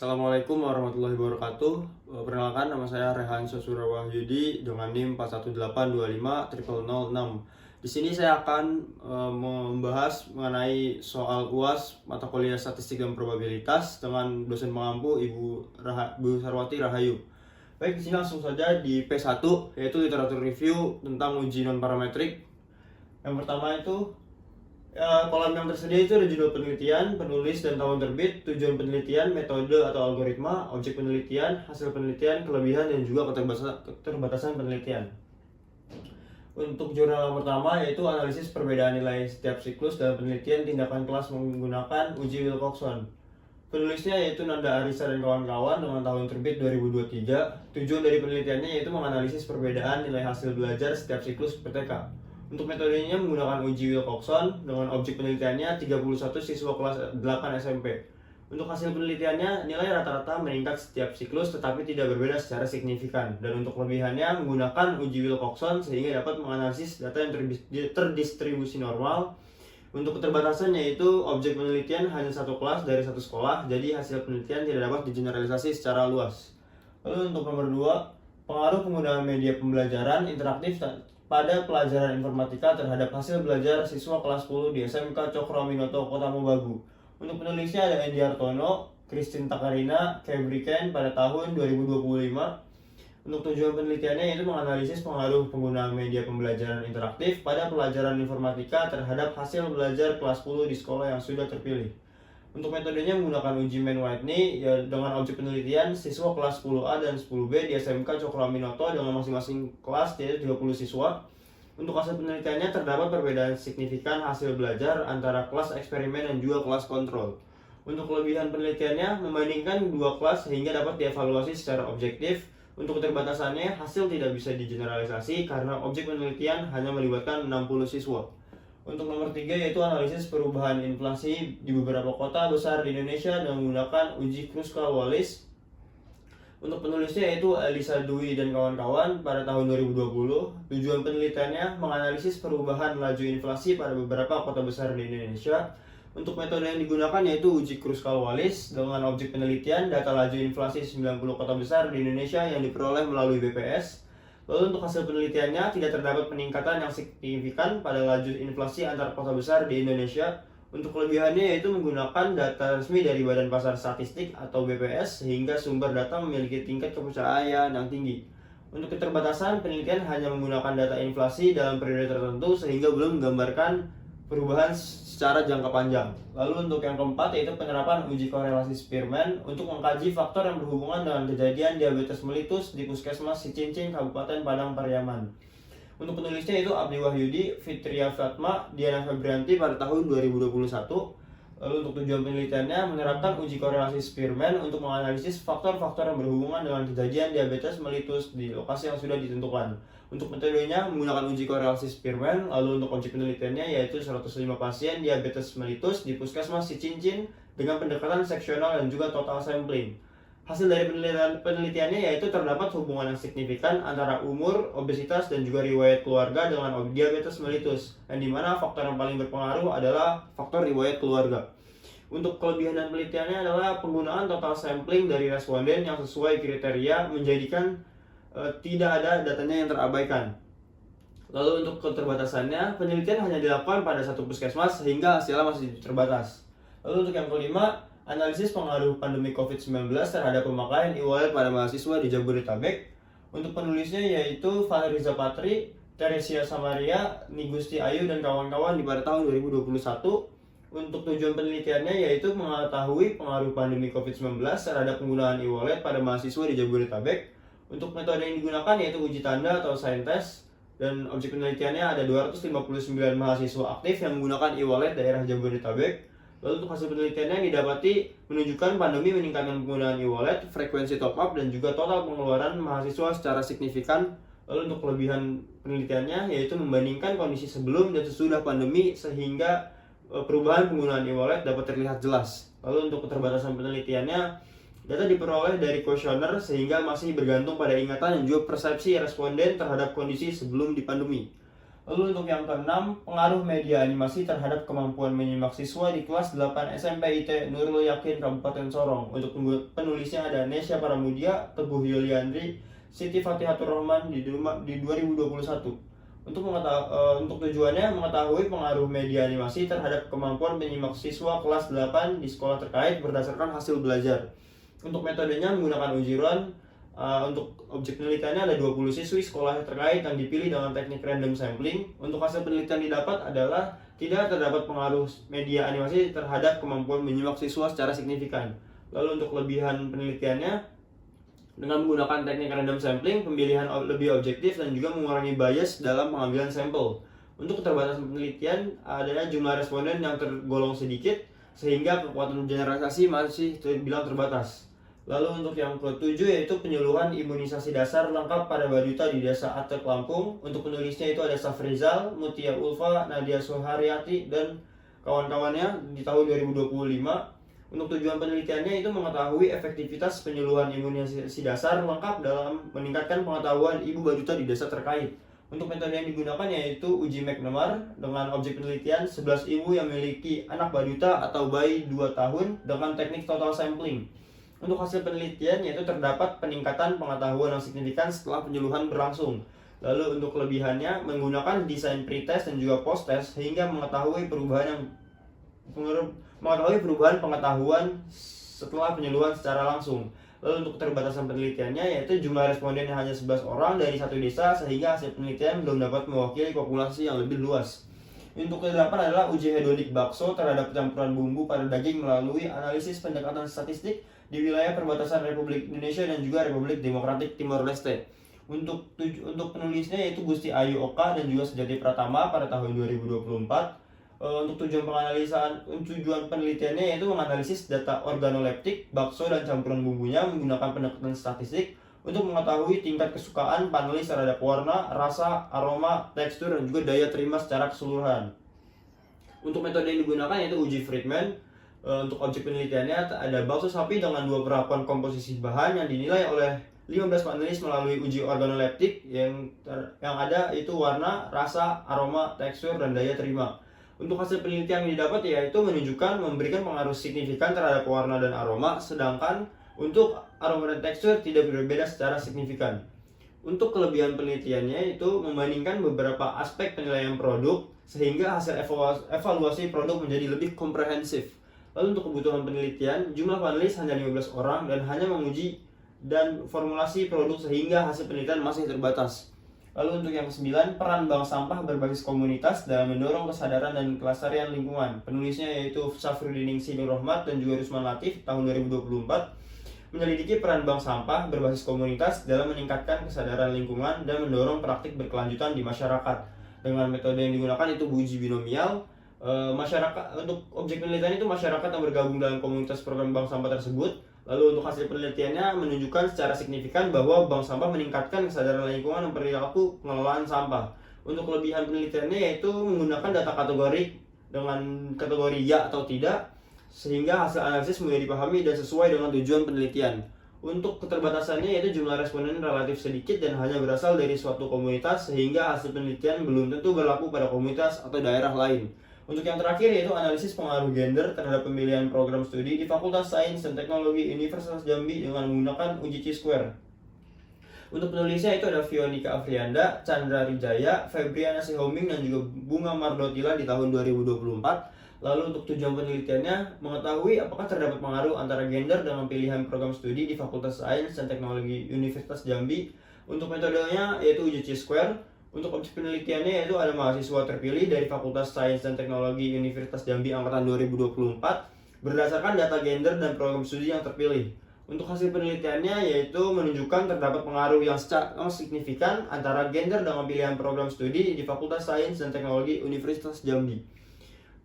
Assalamualaikum warahmatullahi wabarakatuh. Perkenalkan, nama saya Rehan Sosura Wahyudi dengan NIM 418250006. Di sini saya akan membahas mengenai soal UAS mata kuliah Statistik dan Probabilitas dengan dosen pengampu Bu Sarwati Rahayu. Baik, di sini langsung saja di P1 yaitu literatur review tentang uji non parametrik. Yang pertama itu kolom yang tersedia itu ada judul penelitian, penulis dan tahun terbit, tujuan penelitian, metode atau algoritma, objek penelitian, hasil penelitian, kelebihan dan juga keterbatasan penelitian. Untuk jurnal yang pertama yaitu analisis perbedaan nilai setiap siklus dalam penelitian tindakan kelas menggunakan uji Wilcoxon. Penulisnya yaitu Nanda Arisa dan kawan-kawan dengan tahun terbit 2023. Tujuan dari penelitiannya yaitu menganalisis perbedaan nilai hasil belajar setiap siklus PTK. Untuk metodenya menggunakan uji Wilcoxon dengan objek penelitiannya 31 siswa kelas 8 SMP. Untuk hasil penelitiannya, nilai rata-rata meningkat setiap siklus tetapi tidak berbeda secara signifikan. Dan untuk kelebihannya menggunakan uji Wilcoxon sehingga dapat menganalisis data yang terdistribusi normal. Untuk keterbatasan yaitu objek penelitian hanya satu kelas dari satu sekolah, jadi hasil penelitian tidak dapat digeneralisasi secara luas. Lalu untuk nomor 2, pengaruh penggunaan media pembelajaran interaktif pada pelajaran informatika terhadap hasil belajar siswa kelas 10 di SMK Cokroaminoto, Kota Mobagu. Untuk penulisnya ada Endi Hartono, Christine Takarina, Kebriken pada tahun 2025. Untuk tujuan penelitiannya yaitu menganalisis pengaruh penggunaan media pembelajaran interaktif pada pelajaran informatika terhadap hasil belajar kelas 10 di sekolah yang sudah terpilih. Untuk metodenya menggunakan uji Mann-Whitney dengan objek penelitian siswa kelas 10A dan 10B di SMK Cokroaminoto dengan masing-masing kelas yaitu 30 siswa. Untuk hasil penelitiannya terdapat perbedaan signifikan hasil belajar antara kelas eksperimen dan juga kelas kontrol. Untuk kelebihan penelitiannya membandingkan dua kelas sehingga dapat dievaluasi secara objektif. Untuk keterbatasannya hasil tidak bisa digeneralisasi karena objek penelitian hanya melibatkan 60 siswa. Untuk nomor 3 yaitu analisis perubahan inflasi di beberapa kota besar di Indonesia dengan menggunakan uji Kruskal-Wallis. Untuk penulisnya yaitu Elisa Dwi dan kawan-kawan pada tahun 2020. Tujuan penelitiannya menganalisis perubahan laju inflasi pada beberapa kota besar di Indonesia. Untuk metode yang digunakan yaitu uji Kruskal-Wallis dengan objek penelitian data laju inflasi 90 kota besar di Indonesia yang diperoleh melalui BPS. Lalu untuk hasil penelitiannya tidak terdapat peningkatan yang signifikan pada laju inflasi antar kota besar di Indonesia. Untuk kelebihannya yaitu menggunakan data resmi dari Badan Pasar Statistik atau BPS sehingga sumber data memiliki tingkat kepercayaan yang tinggi. Untuk keterbatasan, penelitian hanya menggunakan data inflasi dalam periode tertentu sehingga belum menggambarkan perubahan secara jangka panjang. Lalu untuk yang keempat yaitu penerapan uji korelasi Spearman untuk mengkaji faktor yang berhubungan dengan kejadian diabetes mellitus di Puskesmas Cicincin, Kabupaten Padang Pariaman. Untuk penulisnya itu Abdi Wahyudi, Fitria Fatma, Diana Febrianti pada tahun 2021. Lalu untuk tujuan penelitiannya menerapkan uji korelasi Spearman untuk menganalisis faktor-faktor yang berhubungan dengan kejadian diabetes mellitus di lokasi yang sudah ditentukan. Untuk metodenya menggunakan uji korelasi Spearman, lalu untuk objek penelitiannya yaitu 105 pasien diabetes mellitus di Puskesmas Cicincin dengan pendekatan seksional dan juga total sampling. Hasil dari penelitiannya yaitu terdapat hubungan yang signifikan antara umur, obesitas, dan juga riwayat keluarga dengan diabetes mellitus, yang dimana faktor yang paling berpengaruh adalah faktor riwayat keluarga. Untuk kelebihan dan penelitiannya adalah penggunaan total sampling dari responden yang sesuai kriteria menjadikan tidak ada datanya yang terabaikan. Lalu untuk keterbatasannya, penelitian hanya dilakukan pada satu puskesmas sehingga hasilnya masih terbatas. Lalu untuk yang kelima, analisis pengaruh pandemi COVID-19 terhadap pemakaian e-wallet pada mahasiswa di Jabodetabek. Untuk penulisnya yaitu Valeriza Patri, Teresia Samaria, Nigusti Ayu dan kawan-kawan di pada tahun 2021. Untuk tujuan penelitiannya yaitu mengetahui pengaruh pandemi COVID-19 terhadap penggunaan e-wallet pada mahasiswa di Jabodetabek. Untuk metode yang digunakan yaitu uji tanda atau sign test, dan objek penelitiannya ada 259 mahasiswa aktif yang menggunakan e-wallet daerah Jabodetabek. Lalu untuk hasil penelitiannya yang didapati menunjukkan pandemi meningkatkan penggunaan e-wallet, frekuensi top up, dan juga total pengeluaran mahasiswa secara signifikan. Lalu untuk kelebihan penelitiannya yaitu membandingkan kondisi sebelum dan sesudah pandemi sehingga perubahan penggunaan e-wallet dapat terlihat jelas. Lalu untuk keterbatasan penelitiannya, data diperoleh dari kuesioner sehingga masih bergantung pada ingatan dan juga persepsi responden terhadap kondisi sebelum di pandemi. Lalu untuk yang keenam, pengaruh media animasi terhadap kemampuan menyimak siswa di kelas 8 SMP IT Nurul Yakin Kabupaten Sorong. Untuk penulisnya ada Nesya Paramudia, Teguh Yuliandri, Siti Fatihatur Rahman di 2021. Untuk tujuannya mengetahui pengaruh media animasi terhadap kemampuan menyimak siswa kelas 8 di sekolah terkait berdasarkan hasil belajar. Untuk metodenya menggunakan ujian. Untuk objek penelitiannya ada 20 siswi sekolah terkait yang dipilih dengan teknik random sampling. Untuk hasil penelitian didapat adalah tidak terdapat pengaruh media animasi terhadap kemampuan menyimak siswa secara signifikan. Lalu untuk kelebihan penelitiannya, dengan menggunakan teknik random sampling, pemilihan lebih objektif dan juga mengurangi bias dalam pengambilan sampel. Untuk keterbatasan penelitian adalah jumlah responden yang tergolong sedikit sehingga kekuatan generalisasi masih terbilang terbatas. Lalu untuk yang ke-7 yaitu penyuluhan imunisasi dasar lengkap pada balita di Desa Atek Lampung. Untuk penulisnya itu ada Safrizal, Mutia Ulfa, Nadia Suharyati, dan kawan-kawannya di tahun 2025. Untuk tujuan penelitiannya itu mengetahui efektivitas penyuluhan imunisasi dasar lengkap dalam meningkatkan pengetahuan ibu balita di desa terkait. Untuk metode yang digunakan yaitu uji McNemar dengan objek penelitian 11 ibu yang memiliki anak balita atau bayi 2 tahun dengan teknik total sampling. Untuk hasil penelitian yaitu terdapat peningkatan pengetahuan yang signifikan setelah penyuluhan berlangsung. Lalu untuk kelebihannya menggunakan desain pretest dan juga post-test sehingga mengetahui perubahan pengetahuan setelah penyuluhan secara langsung. Lalu untuk keterbatasan penelitiannya yaitu jumlah responden yang hanya 11 orang dari satu desa sehingga hasil penelitian belum dapat mewakili populasi yang lebih luas. Untuk ke-8 adalah uji hedonik bakso terhadap campuran bumbu pada daging melalui analisis pendekatan statistik di wilayah perbatasan Republik Indonesia dan juga Republik Demokratik Timor Leste. Untuk penulisnya yaitu Gusti Ayu Oka dan juga Sejati Pratama pada tahun 2024. Untuk tujuan penelitiannya yaitu menganalisis data organoleptik bakso dan campuran bumbunya menggunakan pendekatan statistik untuk mengetahui tingkat kesukaan panelis terhadap warna, rasa, aroma, tekstur, dan juga daya terima secara keseluruhan. Untuk metode yang digunakan yaitu uji Friedman. Untuk objek penelitiannya ada bakso sapi dengan 2 perakuan komposisi bahan yang dinilai oleh 15 panelis melalui uji organoleptik yang ada itu warna, rasa, aroma, tekstur, dan daya terima. Untuk hasil penelitian yang didapat yaitu menunjukkan memberikan pengaruh signifikan terhadap warna dan aroma, sedangkan untuk aroma dan tekstur tidak berbeda secara signifikan. Untuk kelebihan penelitiannya itu membandingkan beberapa aspek penilaian produk sehingga hasil evaluasi produk menjadi lebih komprehensif. Lalu untuk kebutuhan penelitian, jumlah panelis hanya 15 orang dan hanya menguji dan formulasi produk sehingga hasil penelitian masih terbatas. Lalu untuk yang ke-9, peran bank sampah berbasis komunitas dalam mendorong kesadaran dan kelestarian lingkungan. Penulisnya yaitu Safruddiningsi Nur Rahmat dan juga Rusman Latif tahun 2024. Menyelidiki peran bank sampah berbasis komunitas dalam meningkatkan kesadaran lingkungan dan mendorong praktik berkelanjutan di masyarakat. Dengan metode yang digunakan itu uji binomial. Masyarakat untuk objek penelitian itu masyarakat yang bergabung dalam komunitas program bank sampah tersebut. Lalu untuk hasil penelitiannya menunjukkan secara signifikan bahwa bank sampah meningkatkan kesadaran lingkungan dan perilaku pengelolaan sampah. Untuk kelebihan penelitiannya yaitu menggunakan data kategori dengan kategori ya atau tidak sehingga hasil analisis mudah dipahami dan sesuai dengan tujuan penelitian. Untuk keterbatasannya yaitu jumlah responden relatif sedikit dan hanya berasal dari suatu komunitas sehingga hasil penelitian belum tentu berlaku pada komunitas atau daerah lain. Untuk yang terakhir yaitu analisis pengaruh gender terhadap pemilihan program studi di Fakultas Sains dan Teknologi Universitas Jambi dengan menggunakan uji Chi-square. Untuk penulisnya itu ada Fionika Afrianda, Chandra Rijaya, Febriana Sihoming, dan juga Bunga Mardotila di tahun 2024. Lalu untuk tujuan penelitiannya mengetahui apakah terdapat pengaruh antara gender dalam pilihan program studi di Fakultas Sains dan Teknologi Universitas Jambi. Untuk metodenya yaitu uji Chi-square. Untuk objek penelitiannya yaitu ada mahasiswa terpilih dari Fakultas Sains dan Teknologi Universitas Jambi angkatan 2024 berdasarkan data gender dan program studi yang terpilih. Untuk hasil penelitiannya yaitu menunjukkan terdapat pengaruh yang signifikan antara gender dengan pilihan program studi di Fakultas Sains dan Teknologi Universitas Jambi.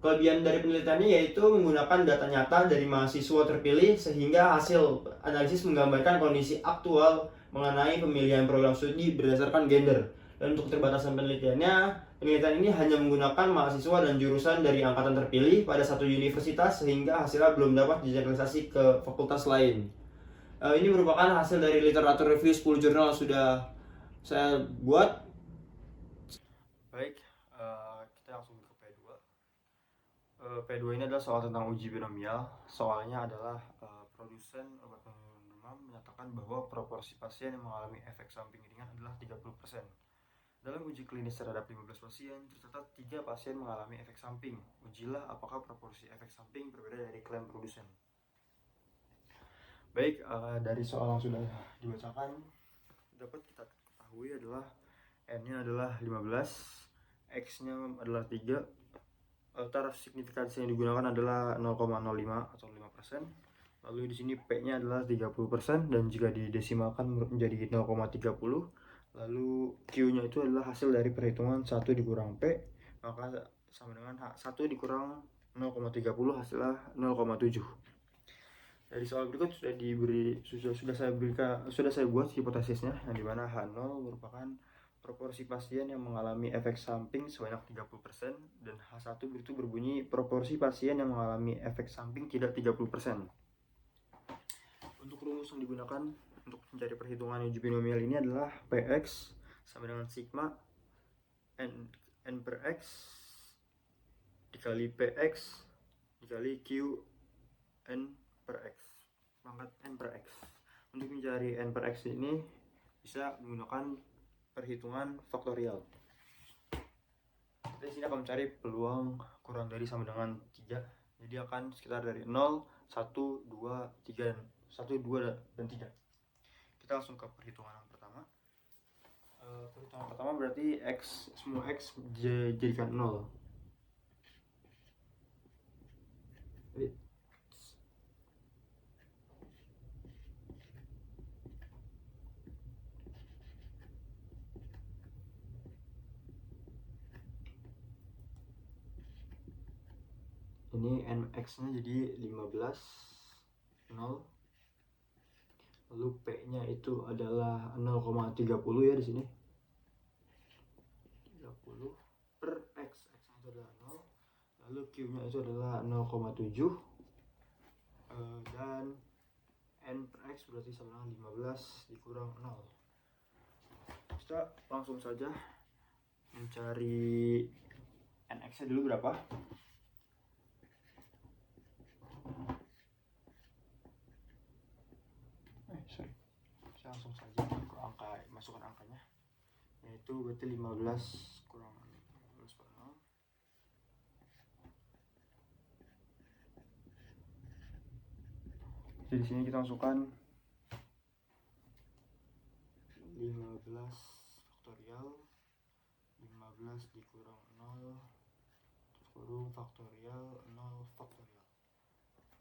Kelebihan dari penelitiannya yaitu menggunakan data nyata dari mahasiswa terpilih sehingga hasil analisis menggambarkan kondisi aktual mengenai pemilihan program studi berdasarkan gender. Dan untuk keterbatasan penelitiannya, penelitian ini hanya menggunakan mahasiswa dan jurusan dari angkatan terpilih pada satu universitas sehingga hasilnya belum dapat digeneralisasi ke fakultas lain. Ini merupakan hasil dari literatur review 10 jurnal sudah saya buat. Baik. P2 ini adalah soal tentang uji binomial. Soalnya adalah produsen obat penurun demam menyatakan bahwa proporsi pasien yang mengalami efek samping ringan adalah 30%. Dalam uji klinis terhadap 15 pasien, tercatat 3 pasien mengalami efek samping. Ujilah apakah proporsi efek samping berbeda dari klaim produsen. Baik, dari soal yang sudah dibacakan, dapat kita ketahui adalah N-nya adalah 15, X-nya adalah 3, taraf signifikansi yang digunakan adalah 0,05 atau 5%. Lalu di sini P-nya adalah 30% dan jika didesimalkan menjadi 0,30. Lalu Q-nya itu adalah hasil dari perhitungan 1 dikurang P, maka sama dengan 1 dikurang 0,30 hasilnya 0,7. Dari soal berikut sudah saya buat hipotesisnya, yang dimana H0 merupakan proporsi pasien yang mengalami efek samping sebanyak 30% dan H1 itu berbunyi proporsi pasien yang mengalami efek samping tidak 30%. Untuk rumus yang digunakan untuk mencari perhitungan uji binomial ini adalah Px sama dengan sigma n per x dikali Px dikali Q n per x pangkat n per x. Untuk mencari n per x ini bisa menggunakan perhitungan faktorial. Kita di sini akan mencari peluang kurang dari sama dengan 3. Jadi akan sekitar dari 0, 1, 2, 3, 1, 2, dan 3. Kita langsung ke perhitungan yang pertama. Perhitungan pertama berarti X, semua X dijadikan 0. Ini nx nya jadi 15, 0. Lalu p nya itu adalah 0,30 ya di sini, 30 per x nya itu adalah 0. Lalu q nya itu adalah 0,7 dan n per x berarti sama dengan 15 dikurang 0. Kita langsung saja mencari nx nya dulu berapa. Saya langsung saja ke masukkan angkanya, yaitu berarti 15 kurang 15 per 0. Jadi di sini kita masukkan 15 faktorial, 15 dikurang 0 kurung faktorial 0 faktorial.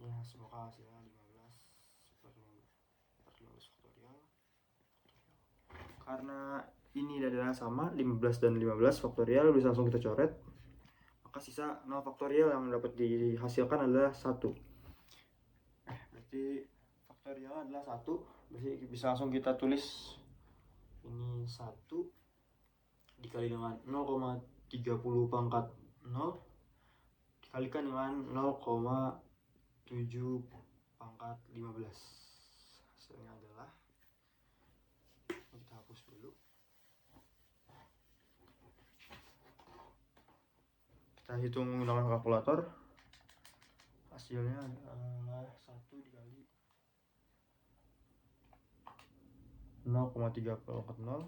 Ini semoga hasilnya 15 per 15 faktorial. Karena ini adalah sama 15 dan 15 faktorial, bisa langsung kita coret. Maka sisa 0 faktorial yang dapat dihasilkan adalah 1. Berarti faktorial adalah 1. Berarti bisa langsung kita tulis ini 1 dikali dengan 0,30 pangkat 0 dikalikan dengan 0,7 pangkat 15. Hasilnya adalah, kita hapus dulu. Kita hitung menggunakan kalkulator. Hasilnya adalah 1 dikali 0,3 pangkat 0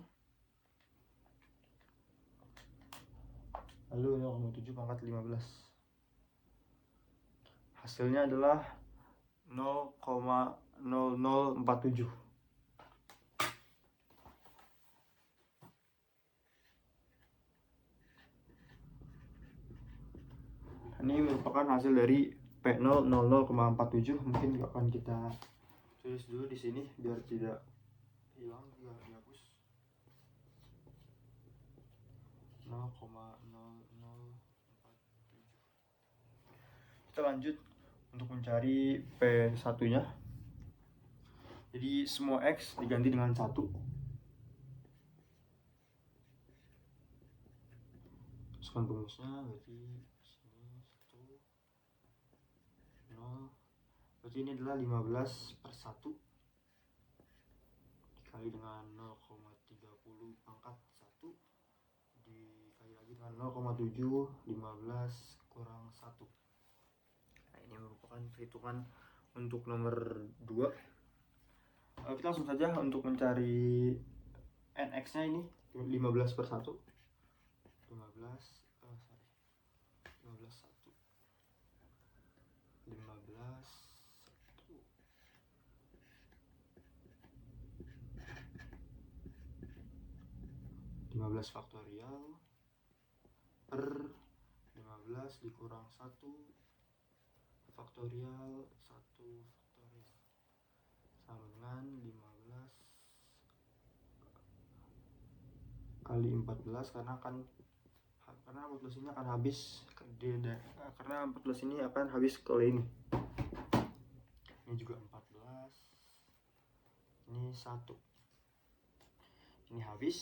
lalu 0,7 pangkat 15. Hasilnya adalah 0,0047. Ini merupakan hasil dari P0 00,47. Mungkin akan kita tulis dulu di sini biar tidak hilang, biar dihapus. 0,0047. Kita lanjut untuk mencari P1 nya. Jadi semua X diganti dengan 1. Masukkan rumusnya, berarti sini 1 0. Berarti ini adalah 15 per 1 dikali dengan 0,30 pangkat 1 dikali lagi dengan 0,7, 15 kurang 1. melakukan perhitungan untuk nomor 2. Kita langsung saja untuk mencari nx nya ini 15/1. 15 faktorial per 15 dikurang 1 faktorial sama dengan 15 kali 14 karena 14 ini akan habis karena 14 ini akan habis ke ini juga 14, ini 1, ini habis,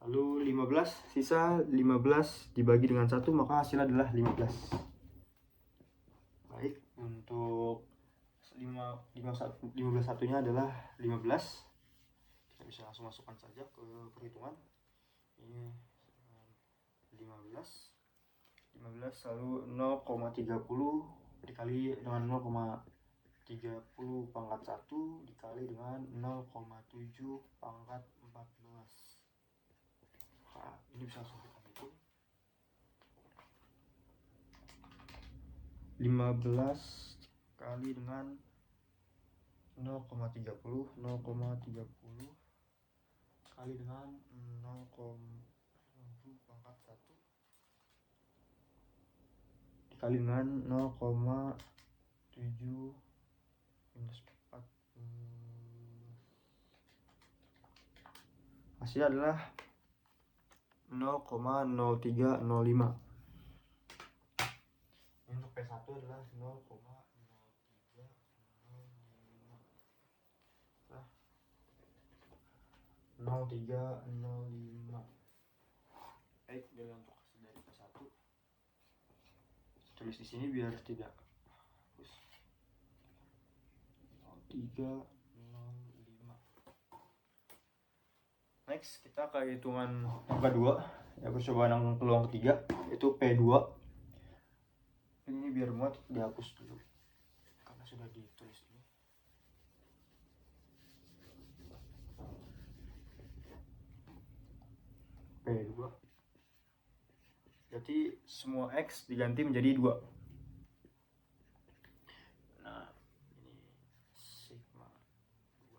lalu 15, sisa 15 dibagi dengan 1 maka hasilnya adalah 15. Baik, untuk 15 satunya adalah 15. Kita bisa langsung masukkan saja ke perhitungan. Ini 15 lalu 0,30 dikali dengan 0,30 pangkat 1 dikali dengan 0,7 pangkat 14. Nah, ini bisa langsung kita hitung. 15 kali dengan 0,30 kali dengan 0,7 pangkat 1 dikali dengan 0,7 minus 4. Hasilnya adalah 0,0305. Untuk P1 adalah 0,0305. Baik, dari untuk hasil dari P1 tulis di sini biar tidak hapus. 0305. Next, kita ke hitungan yang kedua, ya percobaan yang peluang ketiga, yaitu P2. Ini biar muat dihapus dulu karena sudah ditulis ini. P2. Jadi semua X diganti menjadi 2. Nah, ini sigma 2.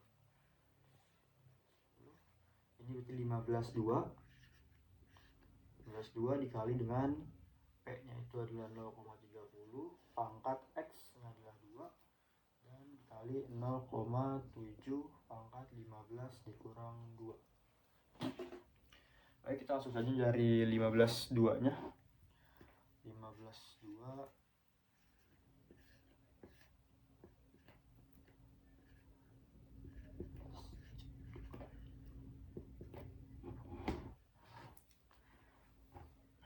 Ini berarti 15/2 dikali dengan P-nya itu adalah 0,30, pangkat X-nya adalah 2, dan dikali 0,7 pangkat 15 dikurang 2. Baik, kita langsung saja dari 15/2-nya. 15/2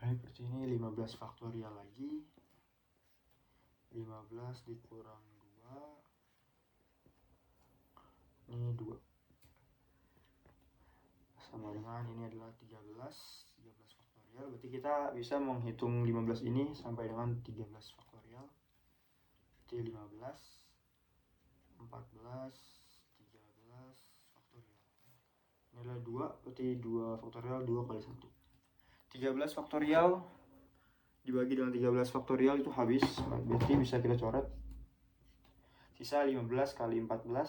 baik, berarti ini 15 faktorial lagi. 15 dikurang 2, ini 2, sama dengan ini adalah 13 faktorial. Berarti kita bisa menghitung 15 ini sampai dengan 13 faktorial. Berarti 15, 14, 13 faktorial. Ini adalah 2, berarti 2 faktorial 2 kali 1. 13 faktorial dibagi dengan 13 faktorial itu habis, berarti bisa kita coret. Sisa 15 kali 14.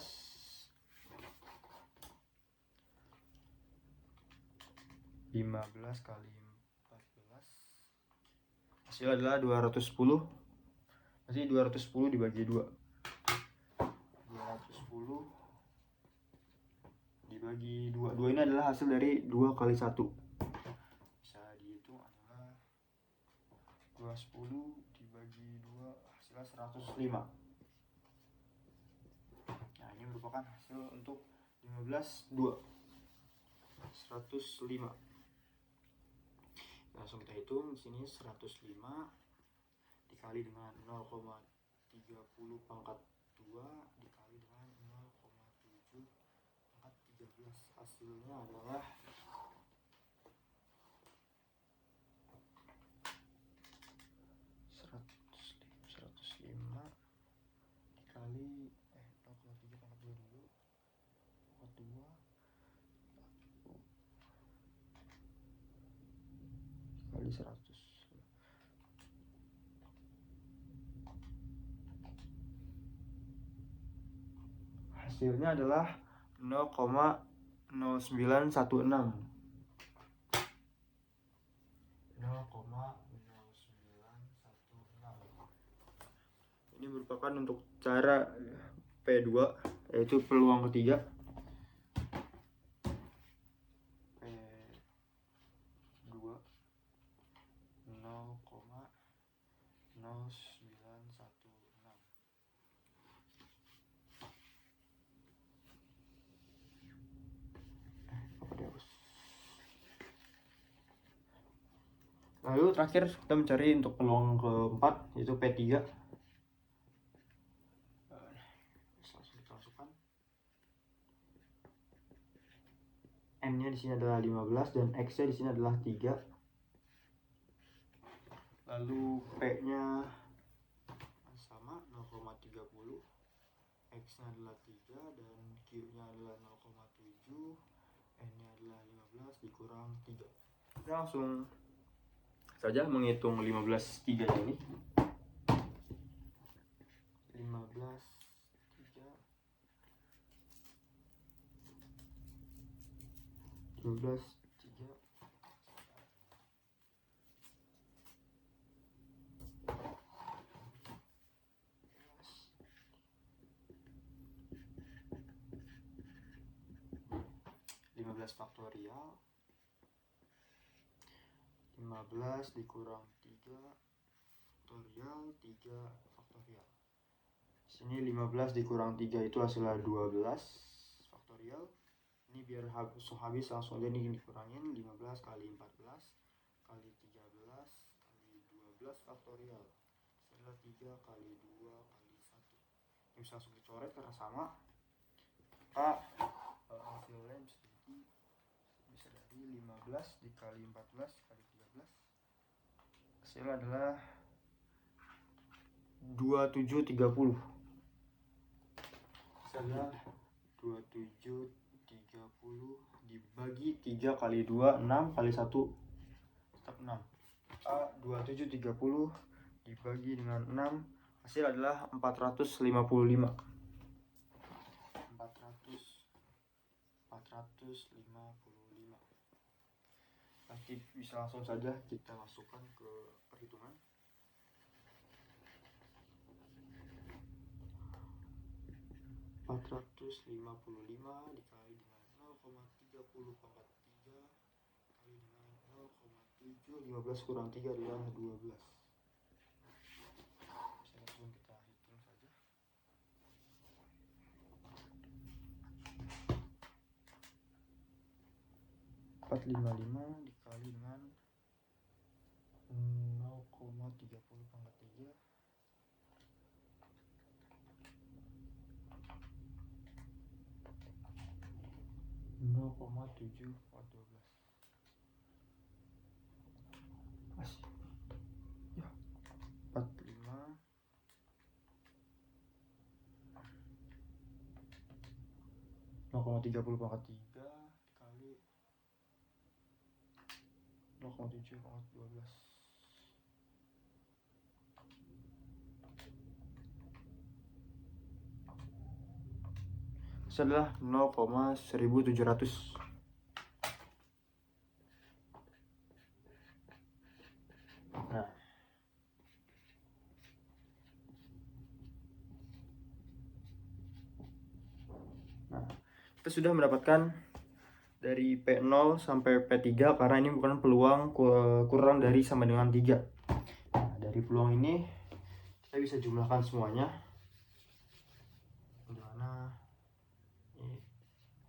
15 kali 14. Hasil adalah 210. Berarti 210 dibagi 2. 210 dibagi 2. 2 ini adalah hasil dari 2 kali 1. Bisa dihitung adalah 210 dibagi 2 hasilnya 105. Nah, ini merupakan hasil untuk 15/2. 105. Langsung kita hitung di sini 105 dikali dengan 0,30 pangkat 2 dikali dengan 0,7 pangkat 13. Hasilnya adalah 105. kali 100. Hasilnya adalah 0,0916. Ini merupakan untuk cara P2, yaitu peluang ketiga. P2 0,0916. Lalu terakhir kita mencari untuk peluang keempat, yaitu P3. Langsung kita masukkan. M-nya di sini adalah 15 dan X-nya di sini adalah 3. Lalu P-nya sama 0,30. X-nya adalah 3 dan Q-nya adalah 0,7. N-nya adalah 15 dikurang 3. Kita langsung saja menghitung 15 3 ini. 15 3 15 3 15 faktorial. 15 dikurang 3 faktorial, 3 faktorial. Sini 15 dikurang 3 itu hasilnya 12 faktorial. Ini biar habis langsung aja nih dikurangin. 15 kali 14 kali 13 kali 12 faktorial. Hasilnya 3 kali 2 kali 1. Ini bisa langsung dicoret karena sama. Maka hasilnya bisa dari 15 dikali 14 kali 13. Hasilnya adalah 2730. Hasilnya 2730 dibagi 3 kali 2 6 kali 1 tetap 6. 2730 dibagi dengan 6, hasil adalah 455. 455. Nanti bisa langsung saja kita masukkan ke perhitungan. 455 dikali dengan 0,30 pangkat 3 kali dengan 0,7. 15 kurang 3 adalah 12. Bisa langsung kita hitung saja. 455 dikali dengan 0,30 pangkat 3 0,7 per 12. Masih ya, 45 0,30 pangkat 3 kali 0,7 pangkat 12. Itu adalah 0,1700. Nah, kita sudah mendapatkan dari P0 sampai P3 karena ini bukan peluang kurang dari sama dengan 3. Nah, dari peluang ini kita bisa jumlahkan semuanya. Dimana ini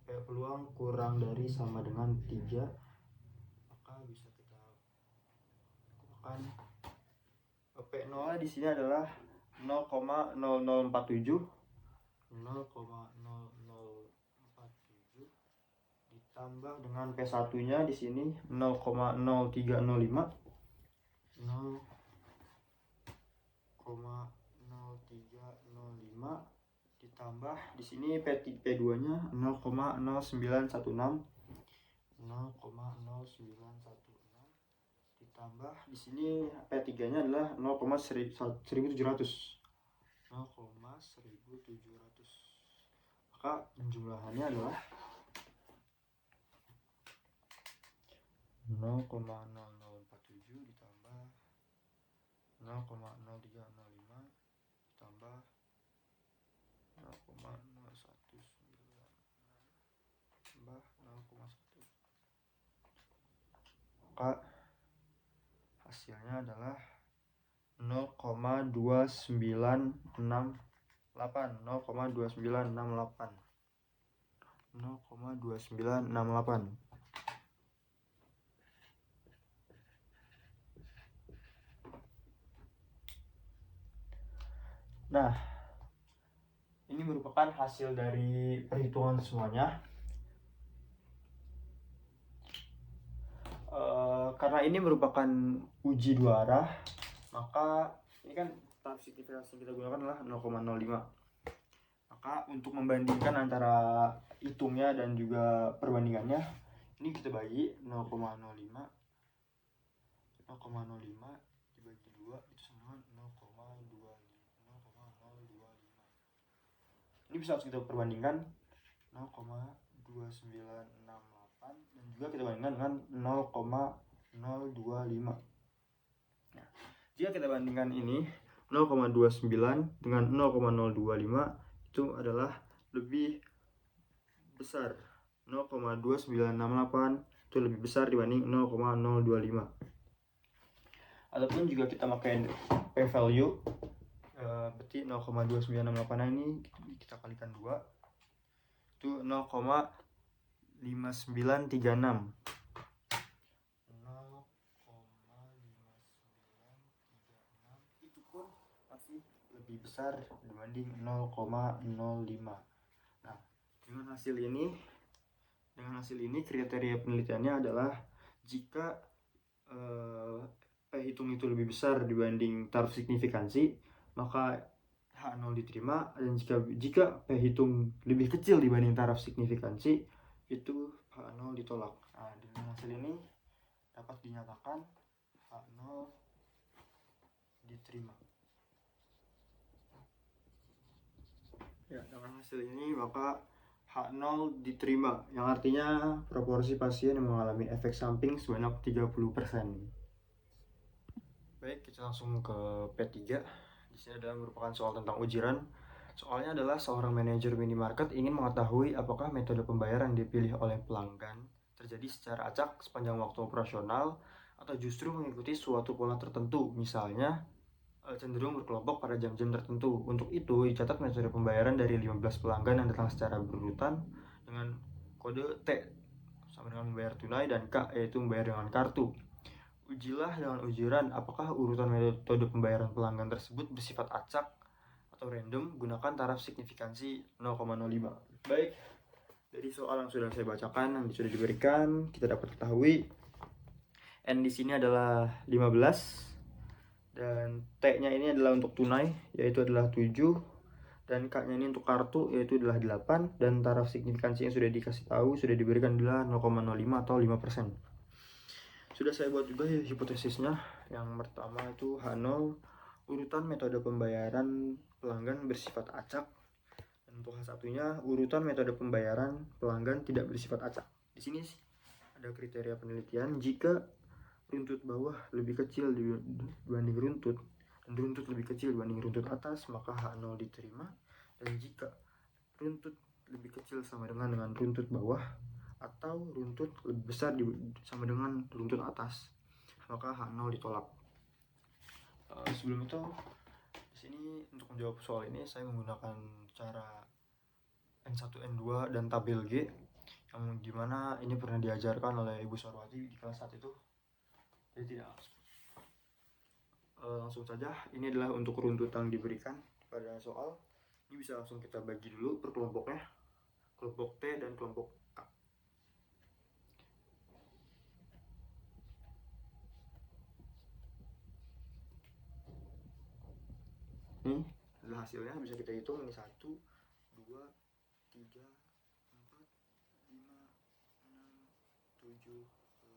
peluang kurang dari sama dengan 3, maka bisa kita lakukan. P0 di sini adalah 0,0047 ditambah dengan P1 nya di sini 0,0305 ditambah ditambah di sini P2-nya 0,0916 ditambah di sini P3-nya adalah 0,1700 maka penjumlahannya adalah 0,0047 ditambah 0,0305 ditambah 0,0196 tambah 0,1, maka hasilnya adalah 0,2968. Nah, ini merupakan hasil dari perhitungan semuanya. Karena ini merupakan uji dua arah, maka ini kan taraf signifikansi yang kita gunakan adalah 0,05. Maka untuk membandingkan antara hitungnya dan juga perbandingannya, ini kita bagi 0,05 dibagi 2 itu sama 0,25. Ini bisa langsung kita perbandingkan 0,2968 dan juga kita bandingkan dengan 0,025. Nah, jika kita bandingkan ini 0,29 dengan 0,025 itu adalah lebih besar. 0,2968 itu lebih besar dibanding 0,025. Ataupun juga kita pakai p-value, berarti 0,2968 ini kita kalikan 2 itu 0,5936. Itu pun masih lebih besar dibanding 0,05. Nah, dengan hasil ini kriteria penelitiannya adalah jika P-hitung itu lebih besar dibanding taraf signifikansi, maka H0 diterima, dan jika P-hitung lebih kecil dibanding taraf signifikansi, itu H0 ditolak. Nah, dengan hasil ini dapat dinyatakan H0 diterima. Ya, dengan hasil ini maka H0 diterima, yang artinya proporsi pasien yang mengalami efek samping sebanyak 30%. Baik, kita langsung ke P3. Di sini adalah merupakan soal tentang ujiran. Soalnya adalah seorang manajer minimarket ingin mengetahui apakah metode pembayaran yang dipilih oleh pelanggan terjadi secara acak sepanjang waktu operasional atau justru mengikuti suatu pola tertentu, misalnya cenderung berkelompok pada jam-jam tertentu. Untuk itu, dicatat metode pembayaran dari 15 pelanggan yang datang secara berurutan dengan kode T sama dengan membayar tunai, dan K yaitu membayar dengan kartu. Ujilah dengan ujiran apakah urutan metode pembayaran pelanggan tersebut bersifat acak atau random. Gunakan taraf signifikansi 0,05. Baik, dari soal yang sudah saya bacakan, yang sudah diberikan, kita dapat ketahui N di sini adalah 15 dan T-nya ini adalah untuk tunai, yaitu adalah 7, dan K-nya ini untuk kartu, yaitu adalah 8, dan taraf signifikansi yang sudah dikasih tahu, sudah diberikan adalah 0,05 atau 5%. Sudah saya buat juga hipotesisnya. Yang pertama itu H0, urutan metode pembayaran pelanggan bersifat acak. Dan untuk H1-nya, urutan metode pembayaran pelanggan tidak bersifat acak. Di sini ada kriteria penelitian, jika runtut bawah lebih kecil dibanding runtut, dan runtut lebih kecil dibanding runtut atas, maka H0 diterima. Dan jika runtut lebih kecil sama dengan runtut bawah, atau runtut lebih besar sama dengan runtut atas, maka H0 ditolak. Sebelum itu, di sini untuk menjawab soal ini saya menggunakan cara N1, N2 dan tabel G, yang dimana ini pernah diajarkan oleh Ibu Sarwati di kelas 1 itu. Jadi tidak langsung saja, ini adalah untuk runtutan diberikan pada soal. Ini bisa langsung kita bagi dulu per kelompoknya, kelompok T dan kelompok K. Ini adalah hasilnya, bisa kita hitung. Ini 1, 2, 3, 4, 5, 6, 7, 8,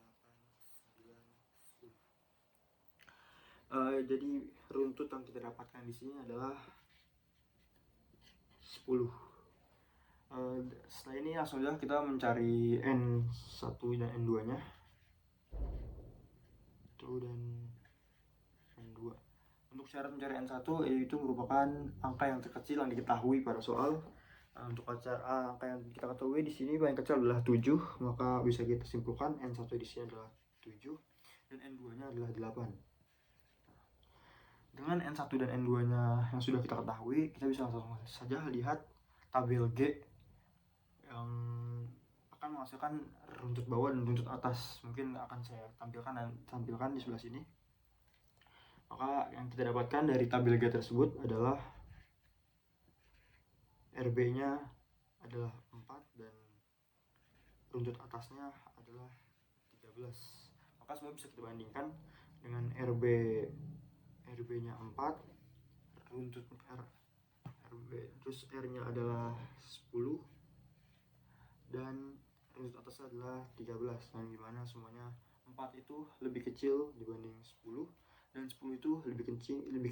9, 10. Jadi runtut yang kita dapatkan di sini adalah 10. Setelah ini langsung saja kita mencari N1 dan N2 nya. 1 dan N2. Untuk syarat mencari N1 yaitu merupakan angka yang terkecil yang diketahui pada soal. Untuk angka yang kita ketahui di sini paling kecil adalah 7, maka bisa kita simpulkan N1 di sini adalah 7 dan N2 nya adalah 8. Dengan N1 dan N2 nya yang sudah kita ketahui, kita bisa langsung saja lihat tabel G yang akan menghasilkan runtut bawah dan runtut atas. Mungkin akan saya tampilkan di sebelah sini. Maka yang kita dapatkan dari tabel G tersebut adalah RB-nya adalah 4 dan runtut atasnya adalah 13. Maka semua bisa kita bandingkan dengan RB-nya 4, runtut RB, terus R-nya adalah 10 dan runtut atasnya adalah 13. Nah, dimana semuanya 4 itu lebih kecil dibanding 10 dan 10 itu lebih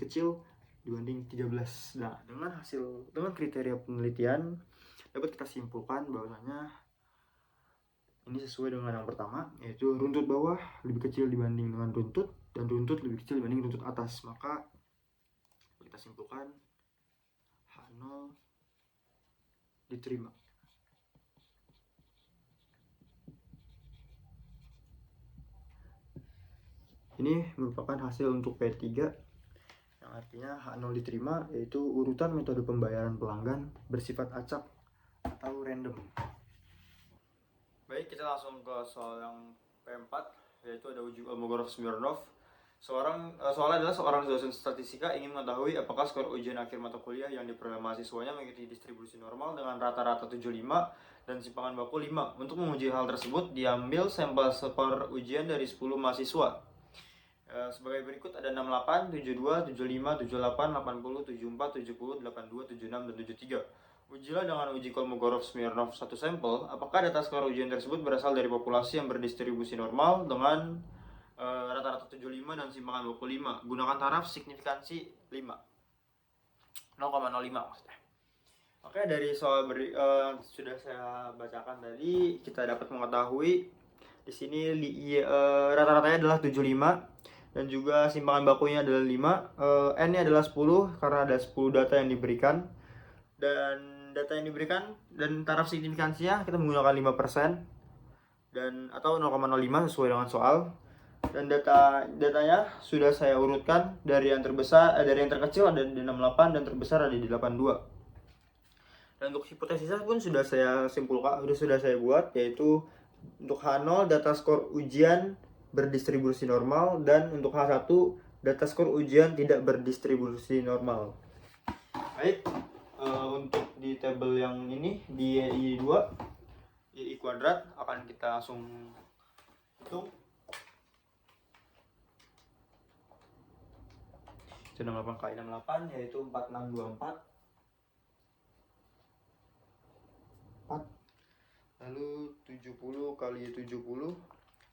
kecil dibanding 13. Nah, dengan kriteria penelitian dapat kita simpulkan bahwasanya ini sesuai dengan yang pertama, yaitu runtut bawah lebih kecil dibanding dengan runtut dan runtut lebih kecil dibanding runtut atas. Maka kita simpulkan H0 diterima. Ini merupakan hasil untuk P3 yang artinya H0 diterima, yaitu urutan metode pembayaran pelanggan bersifat acak atau random. Baik, kita langsung ke soal yang P4, yaitu ada uji Kolmogorov-Smirnov. Soalnya adalah seorang dosen statistika ingin mengetahui apakah skor ujian akhir mata kuliah yang diperoleh mahasiswanya mengikuti distribusi normal dengan rata-rata 75 dan simpangan baku 5. Untuk menguji hal tersebut, diambil sampel skor ujian dari 10 mahasiswa. Sebagai berikut ada 68, 72, 75, 78, 80, 74, 70, 82, 76, dan 73. Ujilah dengan uji Kolmogorov-Smirnov satu sampel, apakah data skor ujian tersebut berasal dari populasi yang berdistribusi normal dengan rata-rata 75 dan simpangan baku 5. Gunakan taraf signifikansi 5. 0,05 maksudnya. Oke, dari soal sudah saya bacakan tadi, kita dapat mengetahui di sini rata-ratanya adalah 75 dan juga simpangan bakunya adalah 5. N-nya adalah 10 karena ada 10 data yang diberikan. Dan data yang diberikan dan taraf signifikansinya kita menggunakan 5% dan atau 0,05 sesuai dengan soal. Dan datanya sudah saya urutkan dari yang terkecil ada di 68 dan terbesar ada di 82. Dan untuk hipotesisnya pun sudah saya simpulkan, sudah saya buat, yaitu untuk H0 data skor ujian berdistribusi normal dan untuk H1 data skor ujian tidak berdistribusi normal. Baik, untuk di tabel yang ini di I2 I kuadrat akan kita langsung hitung. 68 kali 68 yaitu 4624. Lalu 70 kali 70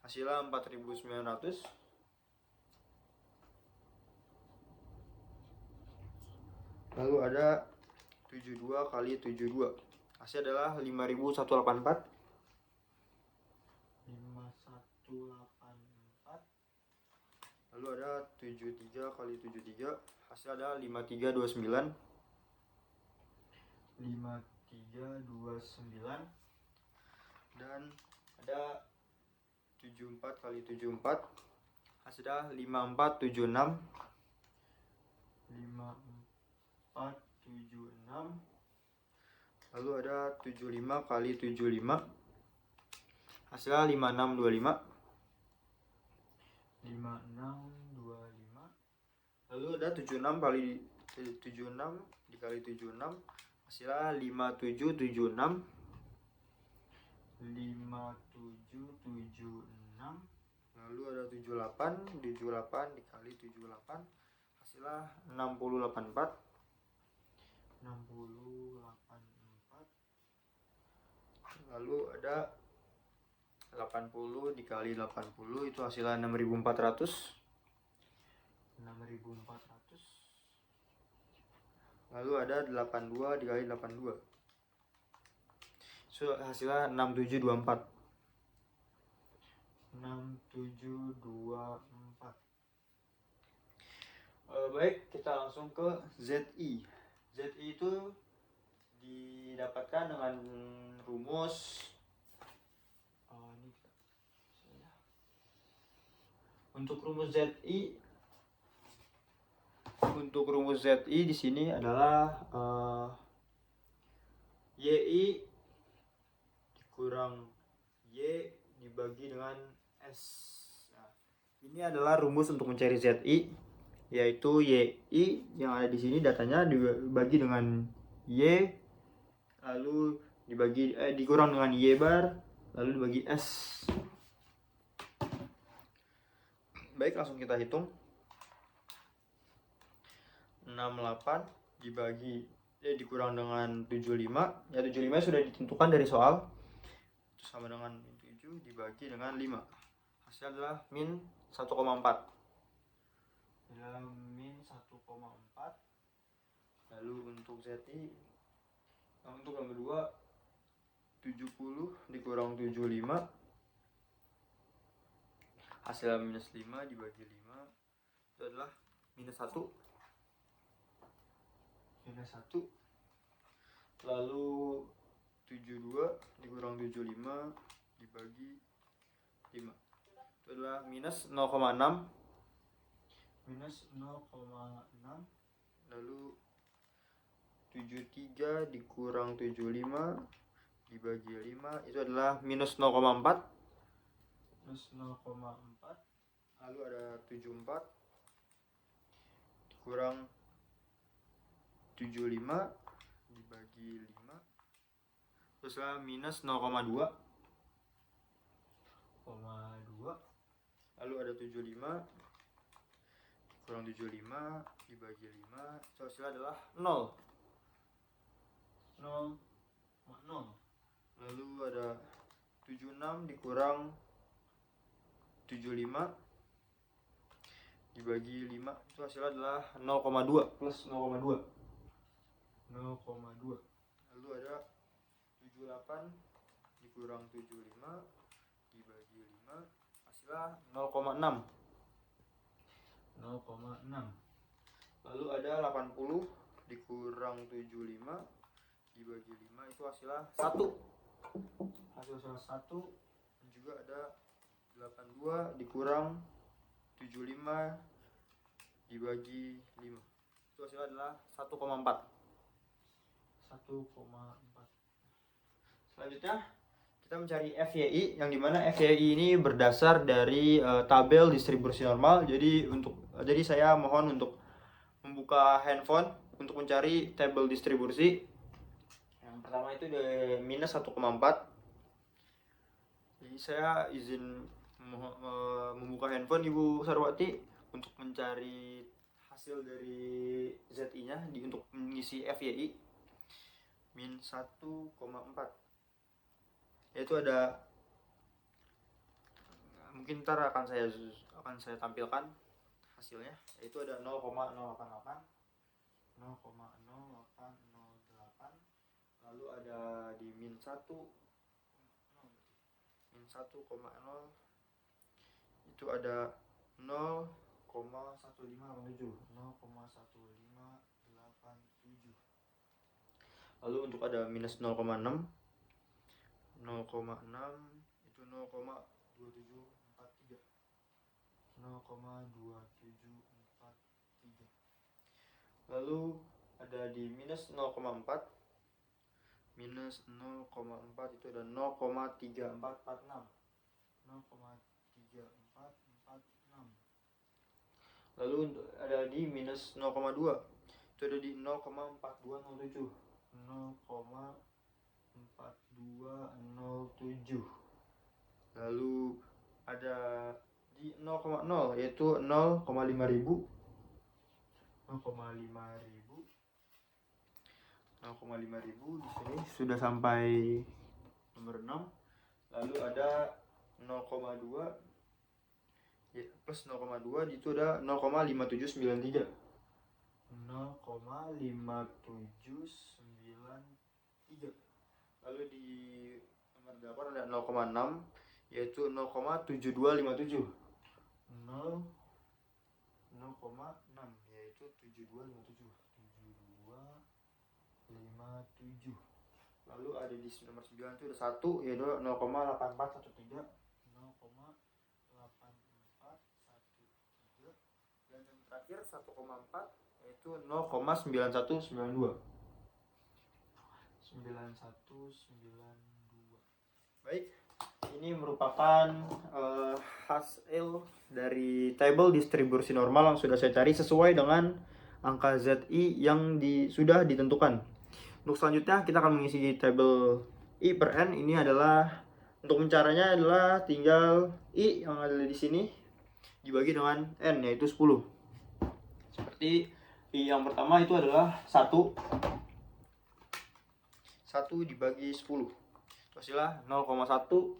hasilnya 4900. Lalu ada 72 kali 72 hasilnya adalah 5184. 5184. Lalu ada 73 kali 73 hasilnya adalah 5329. 5329. Dan ada 74 kali 74 hasilnya 5476. 5476. Lalu ada 75 kali 75 hasilnya 5625. 5625. Lalu ada 76 kali 76 dikali 76 hasilnya 5776. 5776. Lalu ada 78 dikali 78 hasilnya 6084. 6084. Lalu ada 80 dikali 80 itu hasilnya 6.400. Lalu ada 82 dikali 82 itu hasilnya 6724. Baik, kita langsung ke ZI. ZI itu didapatkan dengan rumus untuk rumus ZI di sini adalah YI dikurang Y dibagi dengan S. Nah, ini adalah rumus untuk mencari ZI, yaitu YI yang ada di sini datanya dibagi dengan Y, lalu dikurang dengan Y bar, lalu dibagi S. Baik, langsung kita hitung. 68 dikurang dengan 75. Ya, 75 sudah ditentukan dari soal. Itu sama dengan 7 dibagi dengan 5. Hasilnya adalah min 1,4. Lalu untuk ZI, untuk yang kedua 70 dikurang 75. Hasilnya minus 5 dibagi 5. Itu adalah minus 1. Lalu 72 dikurang 75 dibagi 5. Itu adalah minus 0,6. Lalu 73 dikurang 75 dibagi 5 itu adalah minus 0,4. Lalu ada 74 dikurang 75 dibagi 5 terus minus 0,2. Lalu ada 75 kurang 75 dibagi 5 itu hasilnya adalah 0. Lalu ada 76 dikurang 75 dibagi 5 itu hasilnya adalah 0,2 plus 0,2. Lalu ada 78 dikurang 75 dibagi 5 hasilnya 0,6. Lalu ada 80 dikurang 75 dibagi 5 itu hasilnya 1. Hasilnya 1. Dan juga ada 82 dikurang 75 dibagi 5 itu hasilnya adalah 1,4. Selanjutnya kita mencari FYI, yang dimana FYI ini berdasar dari tabel distribusi normal. Jadi saya mohon untuk membuka handphone untuk mencari tabel distribusi. Yang pertama itu dari minus 1,4. Jadi saya izin membuka handphone Ibu Sarwati untuk mencari hasil dari ZI-nya untuk mengisi FYI. Min 1,4. Yaitu ada, mungkin ntar akan saya tampilkan hasilnya, yaitu ada 0,088, 0,0808. Lalu ada di min 1 itu ada 0,1587. Lalu untuk ada minus 0,6 itu 0,2743. Lalu ada di minus 0,4. Minus 0,4 itu ada 0,3446. Lalu ada di minus 0,2 itu ada di 0,4207. 0,4207. Lalu ada di 0,0 yaitu 0,5000. 0,5000 di sini sudah sampai nomor 6. Lalu ada 0,2 ya, plus 0,2 itu ada 0,5793. 0,5793. Lalu di nomor 8 ada 0,6 yaitu 0,7257. 0,6 yaitu 7257. 7257. Lalu ada di nomor 9 itu ada 1 yaitu 0,8413. 0,8413. Dan yang terakhir 1,4 yaitu 0,9192. 9192. Baik, ini merupakan hasil dari tabel distribusi normal yang sudah saya cari sesuai dengan angka ZI yang sudah ditentukan. Untuk selanjutnya kita akan mengisi tabel I per N. Ini adalah untuk mencaranya adalah tinggal I yang ada di sini dibagi dengan N yaitu 10. Seperti I yang pertama itu adalah 1 dibagi 10. Itu hasilnya 0,1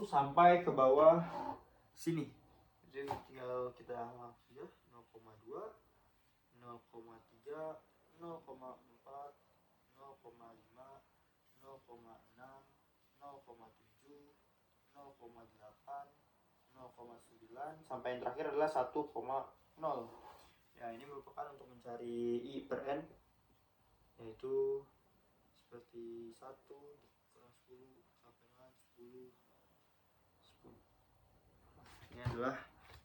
sampai ke bawah sini. Jadi tinggal kita langsung saja 0,2, 0,3, 0,4, 0,5, 0,6, 0,7, 0,8, 0,9 sampai yang terakhir adalah 1,0. Ya, ini merupakan untuk mencari I per N, yaitu seperti 1 kurang 10 sampai dengan 10. Ini adalah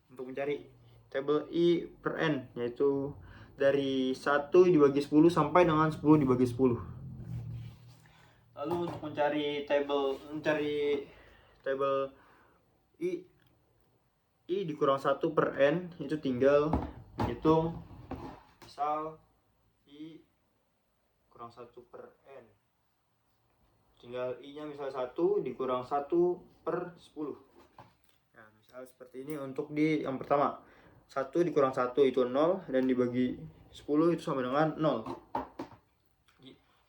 untuk mencari tabel I per N, yaitu dari 1 dibagi 10 sampai dengan 10 dibagi 10. Lalu untuk mencari tabel I dikurang 1 per N, itu tinggal hitung misal I kurang 1 per N. Tinggal I-nya misal 1 dikurang 1 per 10. Nah, misal seperti ini untuk di yang pertama. 1 dikurang 1 itu 0 dan dibagi 10 itu sama dengan 0.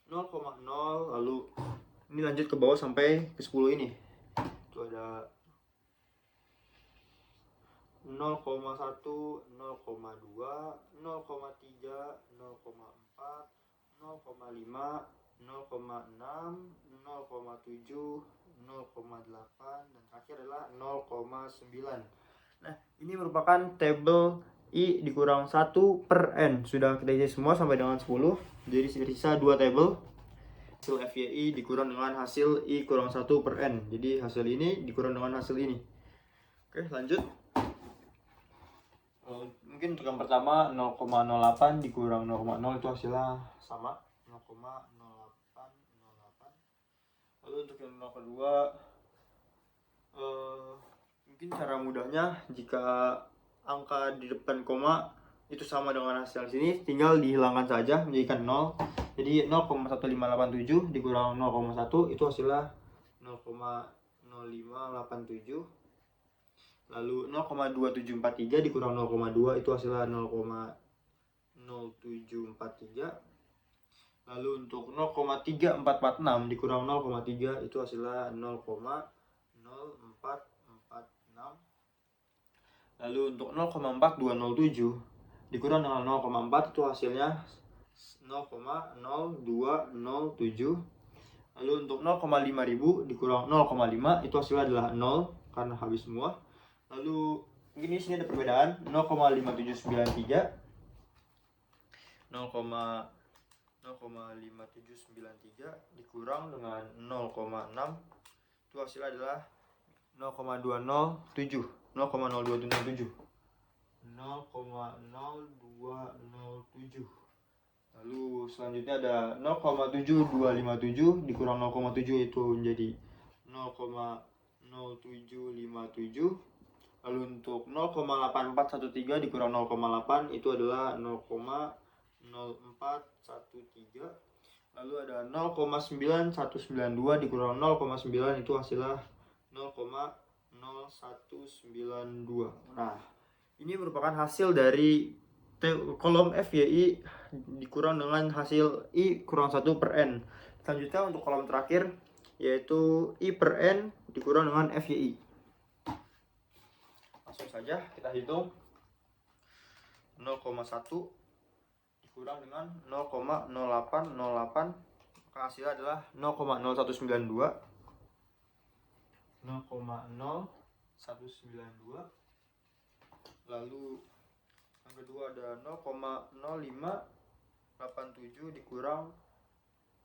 0,0 lalu ini lanjut ke bawah sampai ke 10 ini. Itu ada 0,1, 0,2, 0,3, 0,4, 0,5, 0,6, 0,7, 0,8 dan terakhir adalah 0,9. Nah, ini merupakan tabel I dikurang 1 per N. Sudah kita isi semua sampai dengan 10. Jadi sisa 2 tabel. Hasil FYI dikurang dengan hasil I kurang 1 per N. Jadi hasil ini dikurang dengan hasil ini. Oke, lanjut. Mungkin untuk yang pertama 0,08 dikurang 0,0 itu hasilnya sama 0,0808. Lalu untuk yang kedua mungkin cara mudahnya jika angka di depan koma itu sama dengan hasil sini, tinggal dihilangkan saja menjadikan 0. Jadi 0,1587 dikurang 0,1 itu hasilnya 0,0587. Lalu 0,2743 dikurang 0,2 itu hasilnya 0,0743. Lalu untuk 0,3446 dikurang 0,3 itu hasilnya 0,0446. Lalu untuk 0,4207 dikurang dengan 0,4 itu hasilnya 0,0207. Lalu untuk 0,5000 dikurang 0,5 itu hasilnya adalah 0 karena habis semua. Lalu mungkin di sini ada perbedaan 0,5793 dikurang dengan 0,6 itu hasilnya adalah 0,207. 0,0207. Lalu selanjutnya ada 0,7257 dikurang 0,7 itu menjadi 0,0757. Lalu untuk 0,8413 dikurang 0,8 itu adalah 0,0413. Lalu ada 0,9192 dikurang 0,9 itu hasilnya 0,0192. Nah, ini merupakan hasil dari kolom FYI dikurang dengan hasil I kurang 1 per N. Selanjutnya untuk kolom terakhir yaitu I per N dikurang dengan FYI. Langsung saja kita hitung. 0,1 dikurang dengan 0,0808, maka hasilnya adalah 0,0192. 0,0192. Lalu yang kedua ada 0,0587 dikurang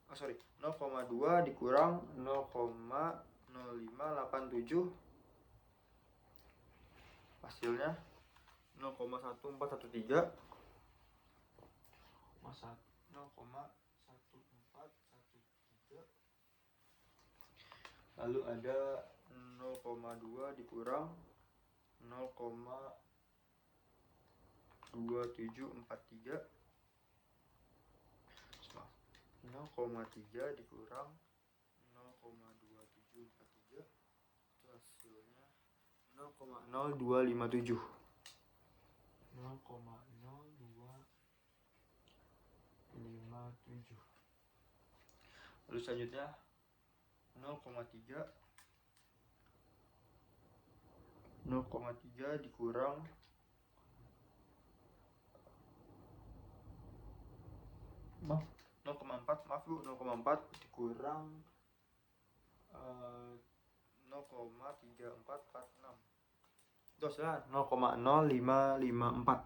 0,2 dikurang 0,0587, hasilnya 0,1413. Lalu ada 0,2 dikurang 0,2743. 0,3 dikurang 0,2743, itu hasilnya 0,0257. 0,0257. Lalu selanjutnya 0,3 dikurang 0,4 dikurang 0,3446, itu hasilnya 0,0554.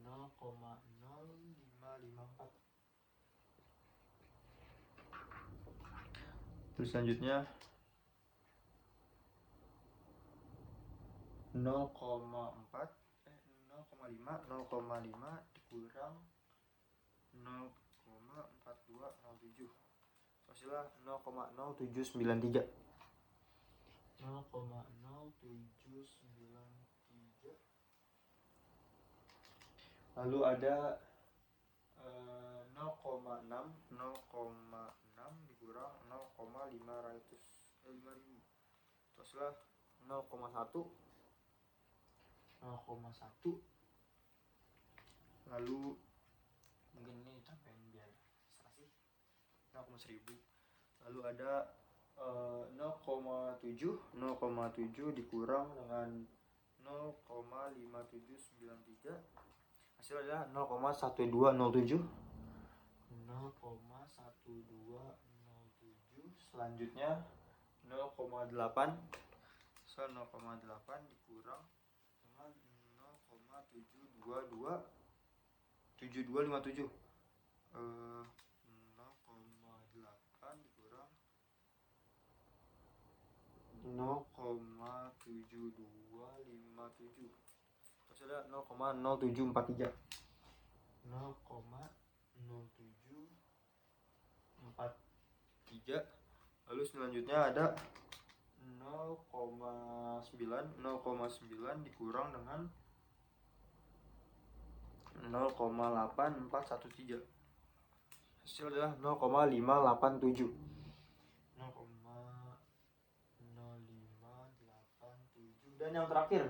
0,0554. Terus selanjutnya 0,5 dikurang 0,4207, hasilnya 0,0793. 0,0793. Lalu ada 0,6 dikurang 0,5000, hasilnya 0,1. Lalu mungkin ini tambahin biar serasi 0,1000. Lalu ada 0,7 dikurang dengan 0,5793, hasilnya adalah 0,1207. 0,1207. Selanjutnya 0,8 dikurang dengan 0,7257. 0,8 dikurang 0,7257, hasilnya 0,0743. 0,0743. Lalu selanjutnya ada 0,9 dikurang dengan 0,8413, hasil adalah 0,587. 0,0587. Dan yang terakhir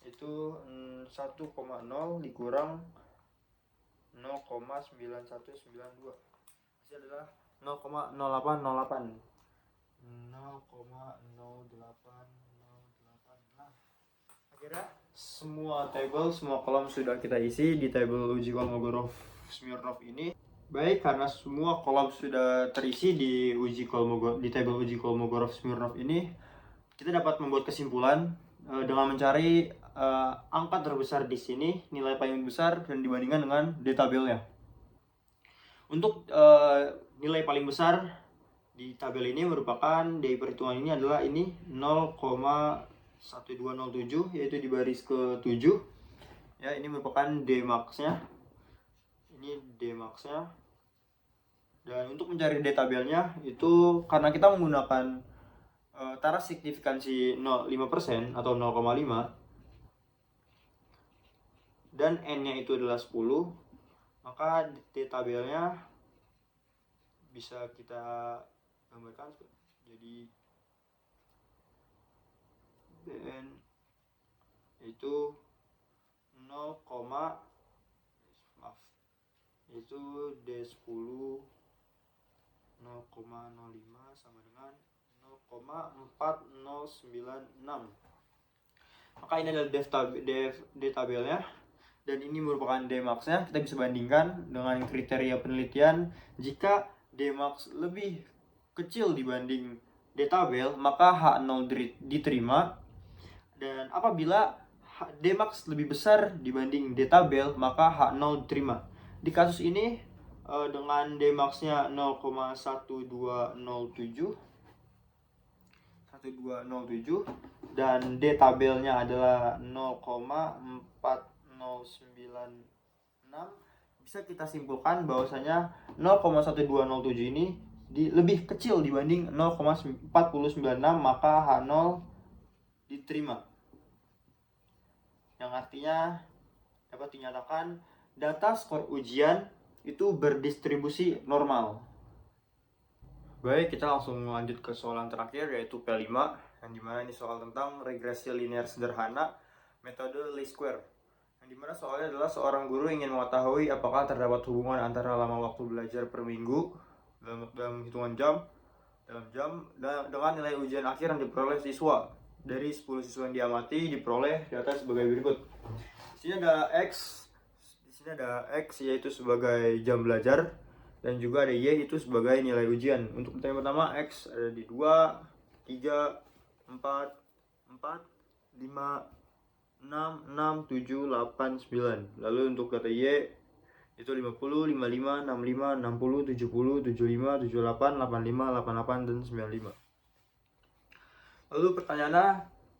itu 1,0 dikurang 0,9192, hasil adalah 0,0808. 0,0808. Nah, akhirnya semua table, semua kolom sudah kita isi di table uji Kolmogorov Smirnov ini. Baik, karena semua kolom sudah terisi di table uji Kolmogorov Smirnov ini, kita dapat membuat kesimpulan dengan mencari angka terbesar di sini, nilai paling besar dan dibandingkan dengan di tabelnya. Untuk nilai paling besar di tabel ini merupakan di perhitungan ini adalah ini 0,1207, yaitu di baris ke-7. Ya, ini merupakan D max-nya. Ini D max-nya. Dan untuk mencari D tabelnya itu karena kita menggunakan taras signifikansi 0,5% atau 0,5 dan N-nya itu adalah 10, maka D tabelnya bisa kita gambarkan. Jadi DN itu 0, itu D10 0,05 sama dengan 0,4096. Maka ini adalah D tabelnya, dan ini merupakan Dmax-nya. Kita bisa bandingkan dengan kriteria penelitian. Jika Dmax lebih kecil dibanding D tabel, maka H0 diterima. Dan apabila Dmax lebih besar dibanding D tabel, maka H0 diterima. Di kasus ini dengan Dmax-nya 0,1207 dan D tabelnya adalah 0,4096, bisa kita simpulkan bahwasanya 0,1207 ini lebih kecil dibanding 0,4096, maka H0 diterima. Yang artinya dapat dinyatakan data skor ujian itu berdistribusi normal. Baik, kita langsung lanjut ke soal yang terakhir, yaitu P5, yang dimana ini soal tentang regresi linear sederhana metode least square. Yang dimana soalnya adalah seorang guru ingin mengetahui apakah terdapat hubungan antara lama waktu belajar per minggu dalam hitungan jam dengan nilai ujian akhir yang diperoleh siswa. Dari 10 siswa yang diamati diperoleh data sebagai berikut. Di sini ada X yaitu sebagai jam belajar, dan juga ada Y itu sebagai nilai ujian. Untuk pertanyaan pertama, X ada di 2, 3, 4, 5, 6, 7, 8, 9. Lalu untuk data Y itu 50, 55, 65, 60, 70, 75, 78, 85, 88, dan 95. Lalu pertanyaannya,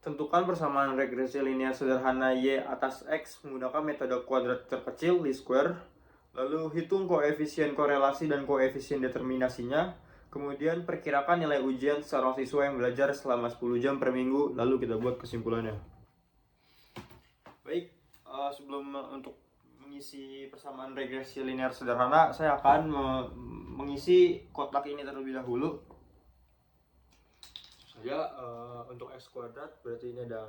tentukan persamaan regresi linear sederhana Y atas X menggunakan metode kuadrat terkecil least square. Lalu hitung koefisien korelasi dan koefisien determinasinya. Kemudian perkirakan nilai ujian seorang siswa yang belajar selama 10 jam per minggu. Lalu kita buat kesimpulannya. Baik, sebelum untuk mengisi persamaan regresi linear sederhana, saya akan mengisi kotak ini terlebih dahulu. Untuk X kuadrat berarti ini ada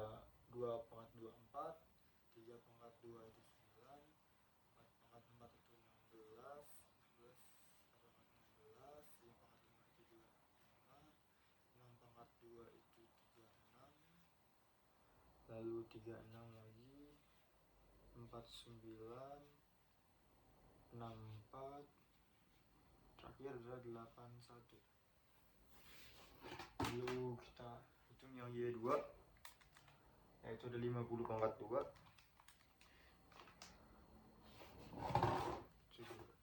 2,24, 3,2 itu 9, 4,4 itu 16, 11,16, 5,5 itu juga 5, 6,2 itu 36, lalu 36 lagi, 49, 64, terakhir adalah 81. Lalu kita hitung yang Y2, yaitu ada 50 pangkat 2,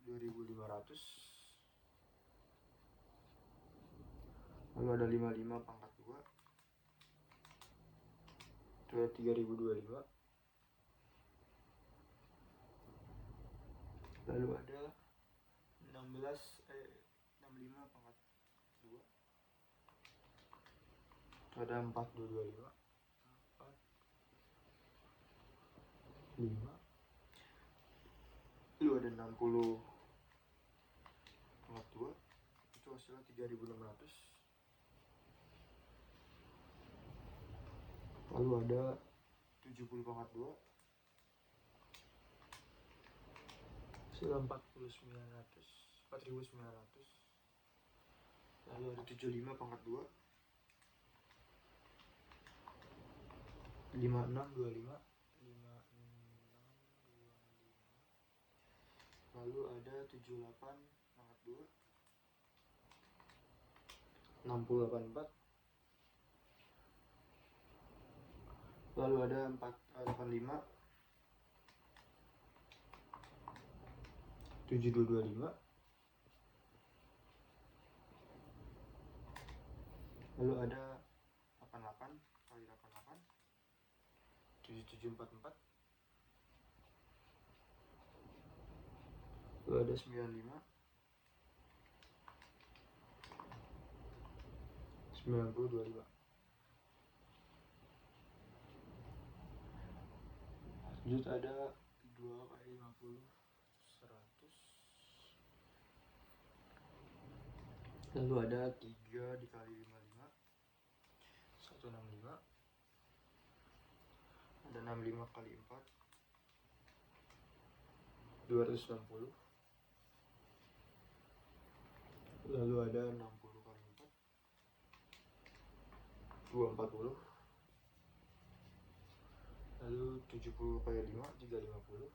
2500. Lalu ada 55 pangkat 2, itu ada 3025. Lalu ada 65 pangkat 2, itu ada 4225, 5. Lalu ada 60 pangkat 2, itu hasilnya 3600. Lalu ada 70 pangkat 2, hasilnya 4900. Lalu ada 75 pangkat 2, 5625. Lalu ada 78 pangkat 2, 6084. Lalu ada 485, 7225. Lalu ada 88 kali 88, 7744. Lalu ada 95, 9025. Lanjut ada 2 kali 50, 100. Lalu ada 3 dikali 55, 165. Ada 65 kali 4, 260. lalu ada 60 kali 4 240, lalu 70 kali 5 350,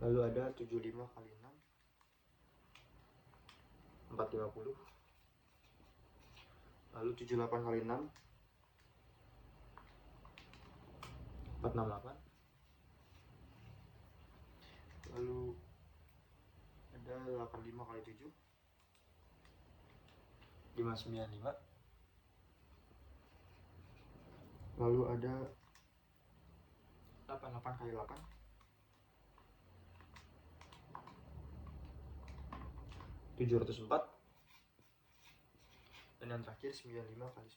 lalu ada 75 kali 6 450, lalu 78 kali 6 468, lalu ada 85 kali 7 595, lalu ada 88 kali 8 704, dan yang terakhir 95 kali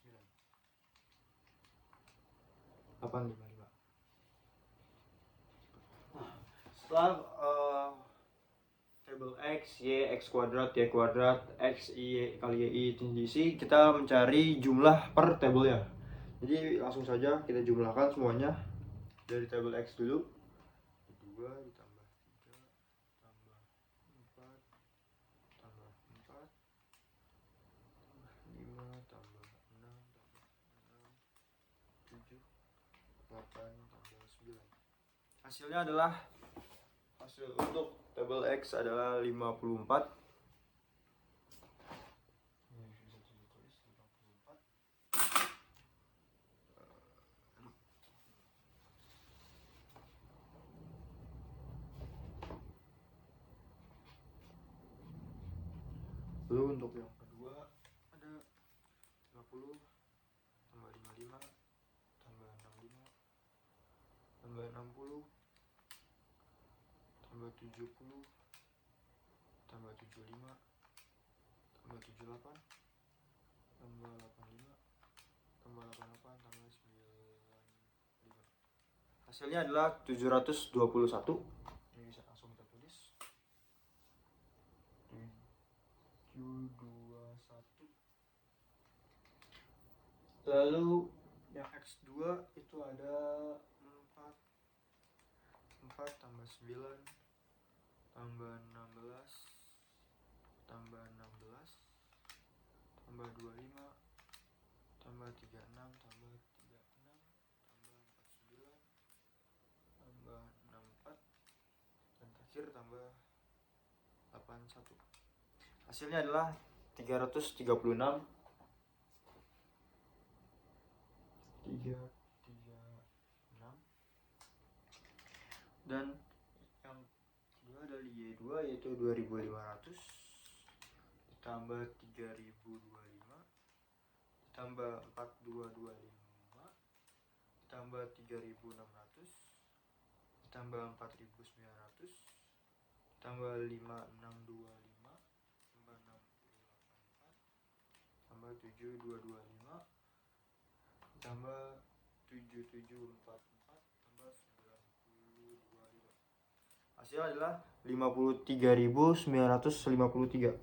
9 855. Setelah table X, Y, X kuadrat, Y kuadrat, X, Y kali Y diisi, kita mencari jumlah per table ya. Jadi langsung saja kita jumlahkan semuanya dari table X dulu. 2 ditambah 3 tambah 4 tambah 4 tambah 5 tambah 6 tambah 6 7 8 tambah 9. Hasilnya adalah, hasil untuk table X adalah 54. Lalu untuk yang kedua ada 50 tambah 55 tambah 65 tambah 60 tambah 70 tambah 75 tambah 78 tambah 85 tambah 88 tambah 95. Hasilnya adalah 721. Ini bisa langsung kita tulis 721. Lalu yang X2 itu ada 4 tambah 9 tambah 16 tambah 16 tambah 25 tambah 36 tambah 36 tambah 49 tambah 64 dan terakhir tambah 81. Hasilnya adalah 336. Dan yang kedua adalah Y2 yaitu 2500 ditambah 3025 ditambah 4225 ditambah 3600 ditambah 4900 ditambah 5625 tambah 684 tambah 7225 tambah 7744 tambah 925. Hasilnya adalah 53.953. 53953.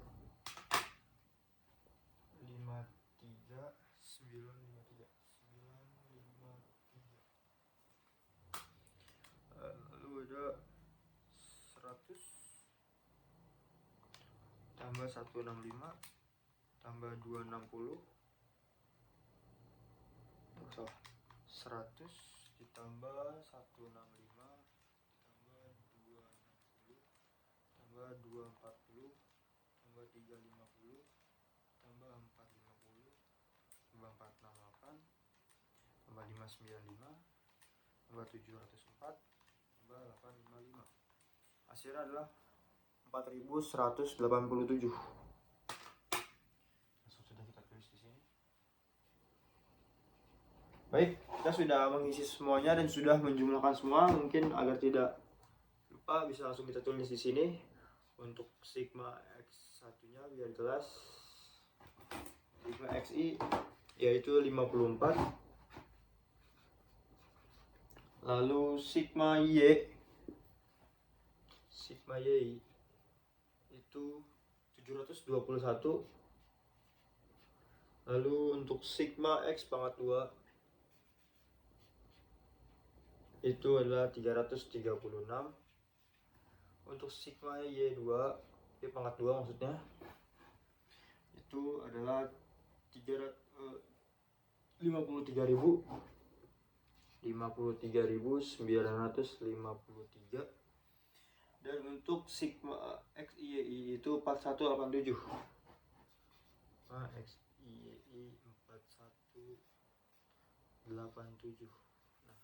Lalu ada 100 tambah 165 tambah 260. Salah. 100 ditambah 165 tambah 260 tambah 240 tambah 350 tambah 450 tambah 468 tambah 595 tambah 704 tambah 855. Hasilnya adalah 4187. Sudah kita tulis di sini. Baik, kita sudah mengisi semuanya dan sudah menjumlahkan semua. Mungkin agar tidak lupa bisa langsung kita tulis di sini. Untuk sigma X1-nya biar jelas. Sigma XI yaitu 54. Lalu sigma Y itu 721. Lalu untuk sigma X pangkat 2 itu adalah 336. Untuk sigma Y2, Y pangkat 2 maksudnya, itu adalah 53.953. Dan untuk sigma XIYI itu 4187. Nah, XIYI 4187. Nah,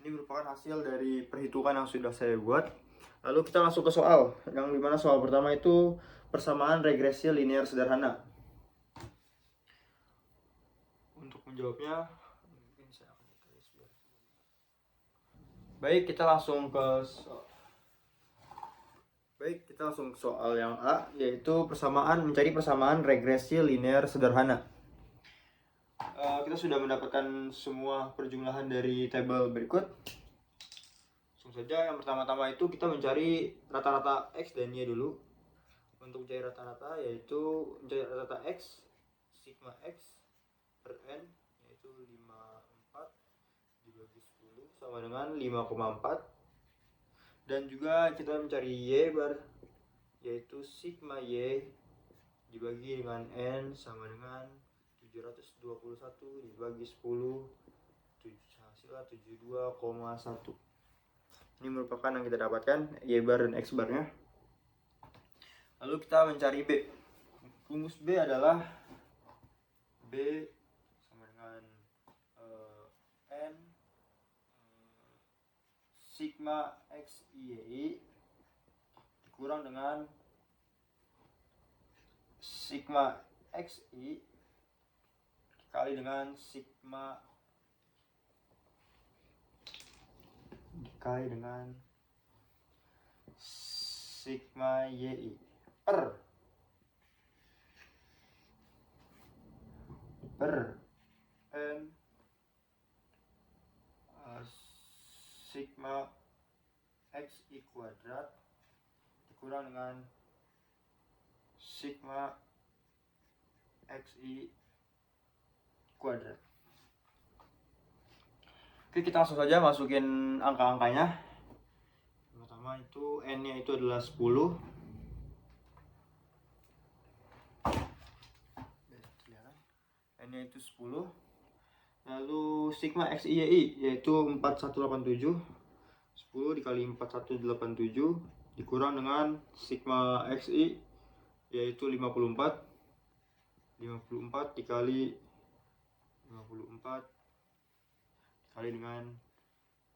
ini merupakan hasil dari perhitungan yang sudah saya buat. Lalu kita langsung ke soal, yang dimana soal pertama itu persamaan regresi linear sederhana. Untuk menjawabnya, mungkin saya akan tulis biar. Baik, kita langsung ke soal yang A, yaitu mencari persamaan regresi linear sederhana. Kita sudah mendapatkan semua perjumlahan dari tabel berikut. Langsung saja, yang pertama-tama itu kita mencari rata-rata X dan Y dulu. Untuk mencari rata-rata, yaitu mencari rata-rata X, sigma X per N, yaitu 54 dibagi 10 sama dengan 5,4. Dan juga kita mencari Y bar, yaitu sigma Y dibagi dengan N sama dengan 721 dibagi 10, hasilnya 72,1. Ini merupakan yang kita dapatkan, Y bar dan X barnya. Lalu kita mencari B. Rumus B adalah B sama dengan N sigma XIYI dikurang dengan sigma XI dikali dengan sigma YI per N sigma XI kuadrat dikurang dengan sigma XI kuadrat. Oke, kita langsung saja masukin angka-angkanya. Pertama itu N-nya itu adalah 10. N-nya itu 10. Lalu sigma XIYI yaitu 4187. 10 dikali 4187 dikurang dengan sigma XI yaitu 54. 54 dikali 54 dikali dengan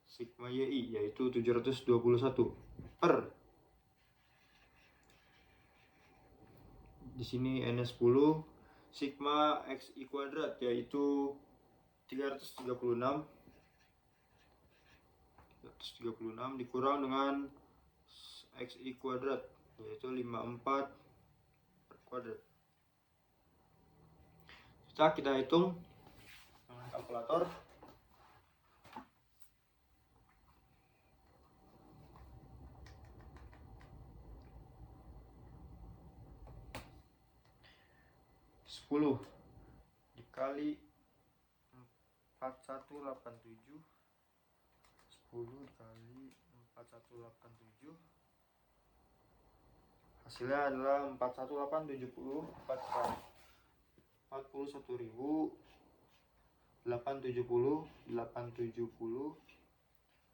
sigma YI yaitu 721 per, di sini N 10, sigma XI kuadrat yaitu 336 dikurang dengan XI kuadrat yaitu 54 per kuadrat. Kita hitung dengan kalkulator. Sepuluh dikali 4187, 10 dikali 4187 hasilnya adalah 41.870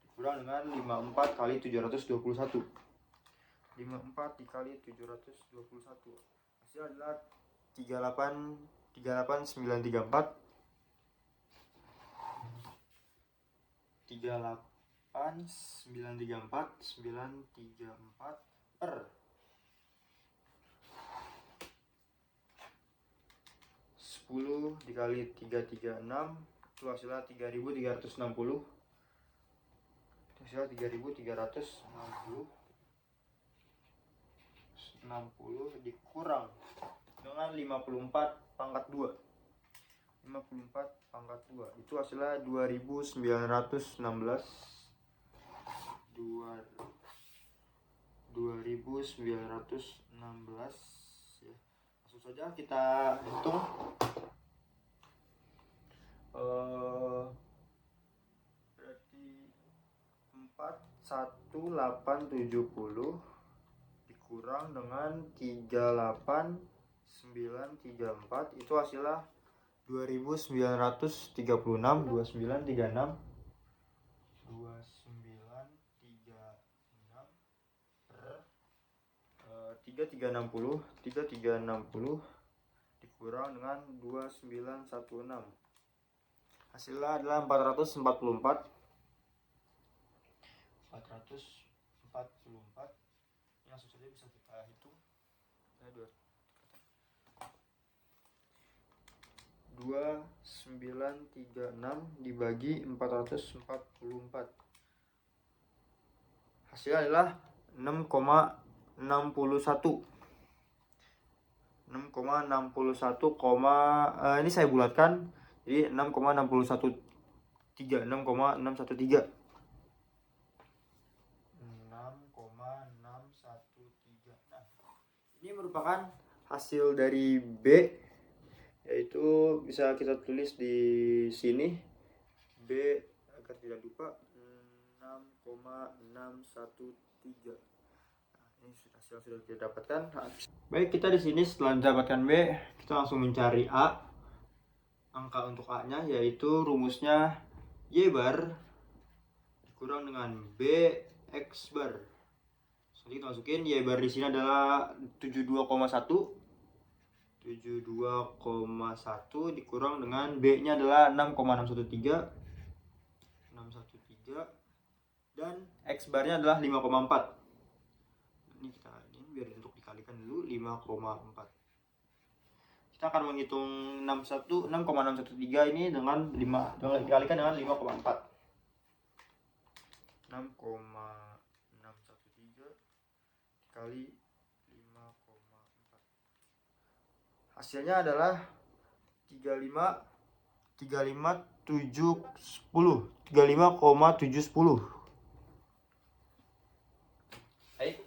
dikurang dengan 54 kali 721. 54 dikali 721 hasilnya adalah 38934 per 10 dikali 336 itu hasilnya 3360. Hasilnya 3360 dikurang dengan 54 pangkat 2. 54 pangkat 2 itu hasilnya 2916 ya. Langsung saja kita hitung. Berarti 41870 dikurang dengan 38934, itu hasilnya 2936. 2936 per 3360 dikurang dengan 2916, hasilnya adalah 444. Ini langsung saja bisa kita hitung. 2936 dibagi 444, hasilnya adalah 6,61. Ini saya bulatkan, jadi 6,613. 6,613. Nah, ini merupakan hasil dari B, yaitu bisa kita tulis di sini B agar tidak lupa, 6,613. Nah, ini hasil sudah kita dapatkan. Baik, kita di sini setelah mendapatkan B, kita langsung mencari A. Angka untuk A-nya yaitu rumusnya Y bar dikurang dengan B X bar. Jadi kita masukin Y bar di sini adalah 72,1. 72,1 dikurang dengan B-nya adalah 6,613. Dan X barnya adalah 5,4. Ini kita biar untuk dikalikan dulu, 5,4. Kita akan menghitung 6,613 ini dengan dikalikan dengan 5,4. 6,613 dikali 5,4. Hasilnya adalah 35,710. Baik.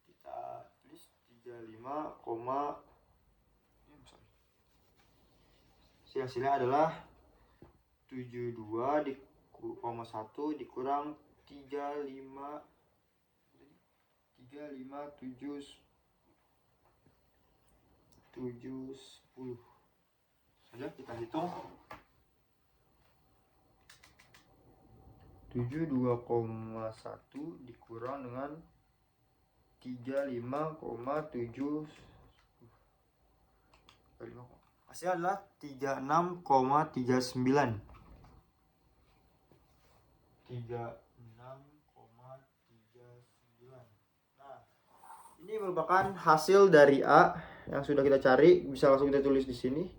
Kita tulis 35, hasilnya adalah 72,1 dikurang 35,710. Saja kita hitung. 72,1 dikurang dengan 35,7, hasilnya adalah 36,39. 36,39. Nah, ini merupakan hasil dari A yang sudah kita cari. Bisa langsung kita tulis di sini.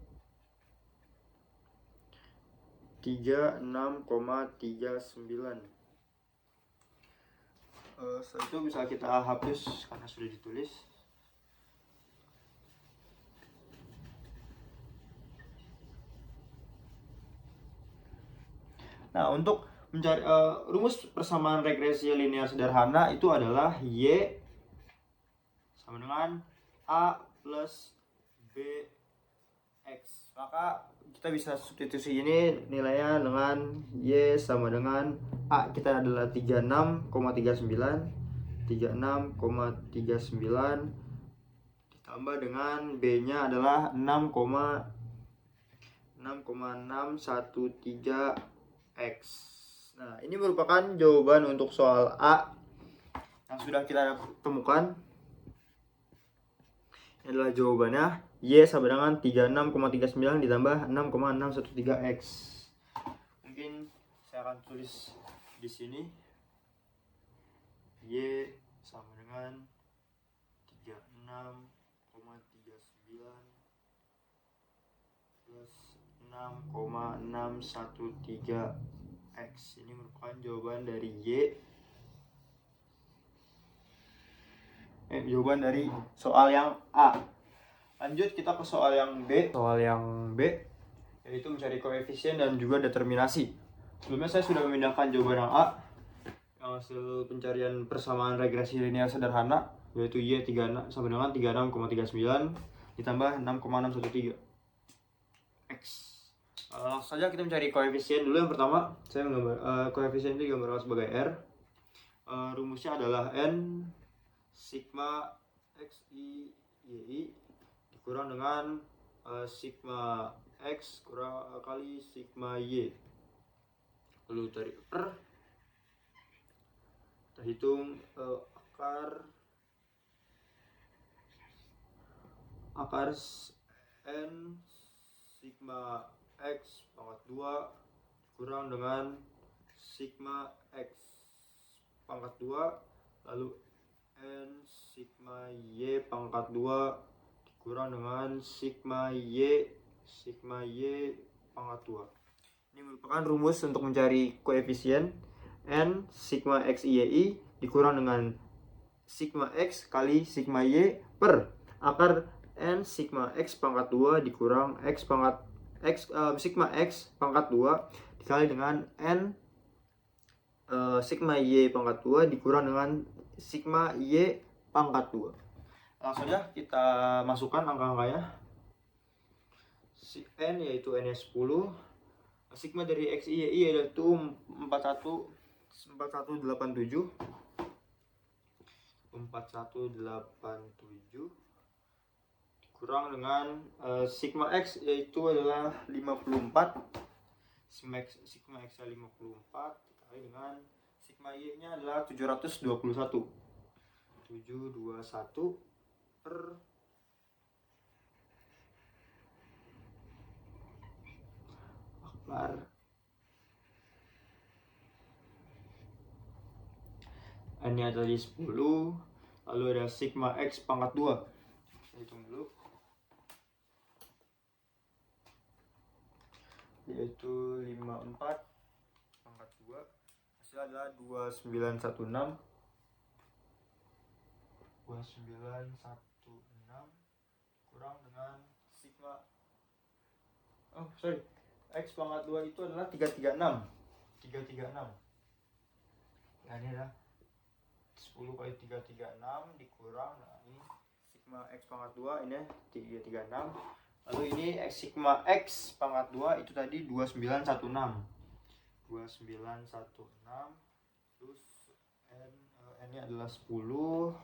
36,39. Setelah itu bisa kita hapus karena sudah ditulis. Nah, untuk mencari rumus persamaan regresi linear sederhana itu adalah Y sama dengan A plus BX. Maka kita bisa substitusi ini nilainya dengan Y sama dengan A kita adalah 36,39 ditambah dengan B-nya adalah 6,613X. Nah, ini merupakan jawaban untuk soal A yang sudah kita temukan. Ini adalah jawabannya. Y sama dengan 36,39 ditambah 6,613X. Mungkin saya akan tulis di sini. Y sama dengan 36,39 plus 6,613X. Ini merupakan jawaban dari Y. Jawaban dari soal yang A. Lanjut kita ke soal yang B. Soal yang B yaitu mencari koefisien dan juga determinasi. Sebelumnya saya sudah memindahkan jawaban yang A yang hasil pencarian persamaan regresi linear sederhana, yaitu Y sama dengan 36,39 ditambah 6,613 X. Langsung saja kita mencari koefisien dulu. Yang pertama, saya menggambar koefisien itu digambarkan sebagai R. Rumusnya adalah N sigma X I Y I dikurang dengan sigma X kali sigma Y. Lalu dari R, kita hitung akar N sigma X pangkat 2 kurang dengan sigma X pangkat 2, lalu N sigma Y pangkat 2 dikurang dengan sigma Y pangkat 2. Ini merupakan rumus untuk mencari koefisien N sigma X Y I dikurang dengan sigma X kali sigma Y per akar N sigma X pangkat 2 dikurang sigma X pangkat 2 dikali dengan N sigma Y pangkat 2 dikurang dengan sigma Y pangkat 2. Langsung saja kita masukkan angka-angkanya. N yaitu N 10, sigma dari X Y I yaitu 4187 kurang dengan sigma X yaitu adalah 54, sigma X nya 54 dikali dengan sigma Y nya adalah 721 per akar N nya tadi 10, lalu ada sigma X pangkat 2. Saya hitung dulu, yaitu 54 pangkat 2, hasilnya adalah 2916 kurang dengan sigma X pangkat 2 itu adalah 336. Nah, ini adalah 10 kali 336 dikurang, nah ini sigma X pangkat 2 ini 336. Lalu ini sigma X pangkat 2 itu tadi 2916. Terus N nya adalah 10.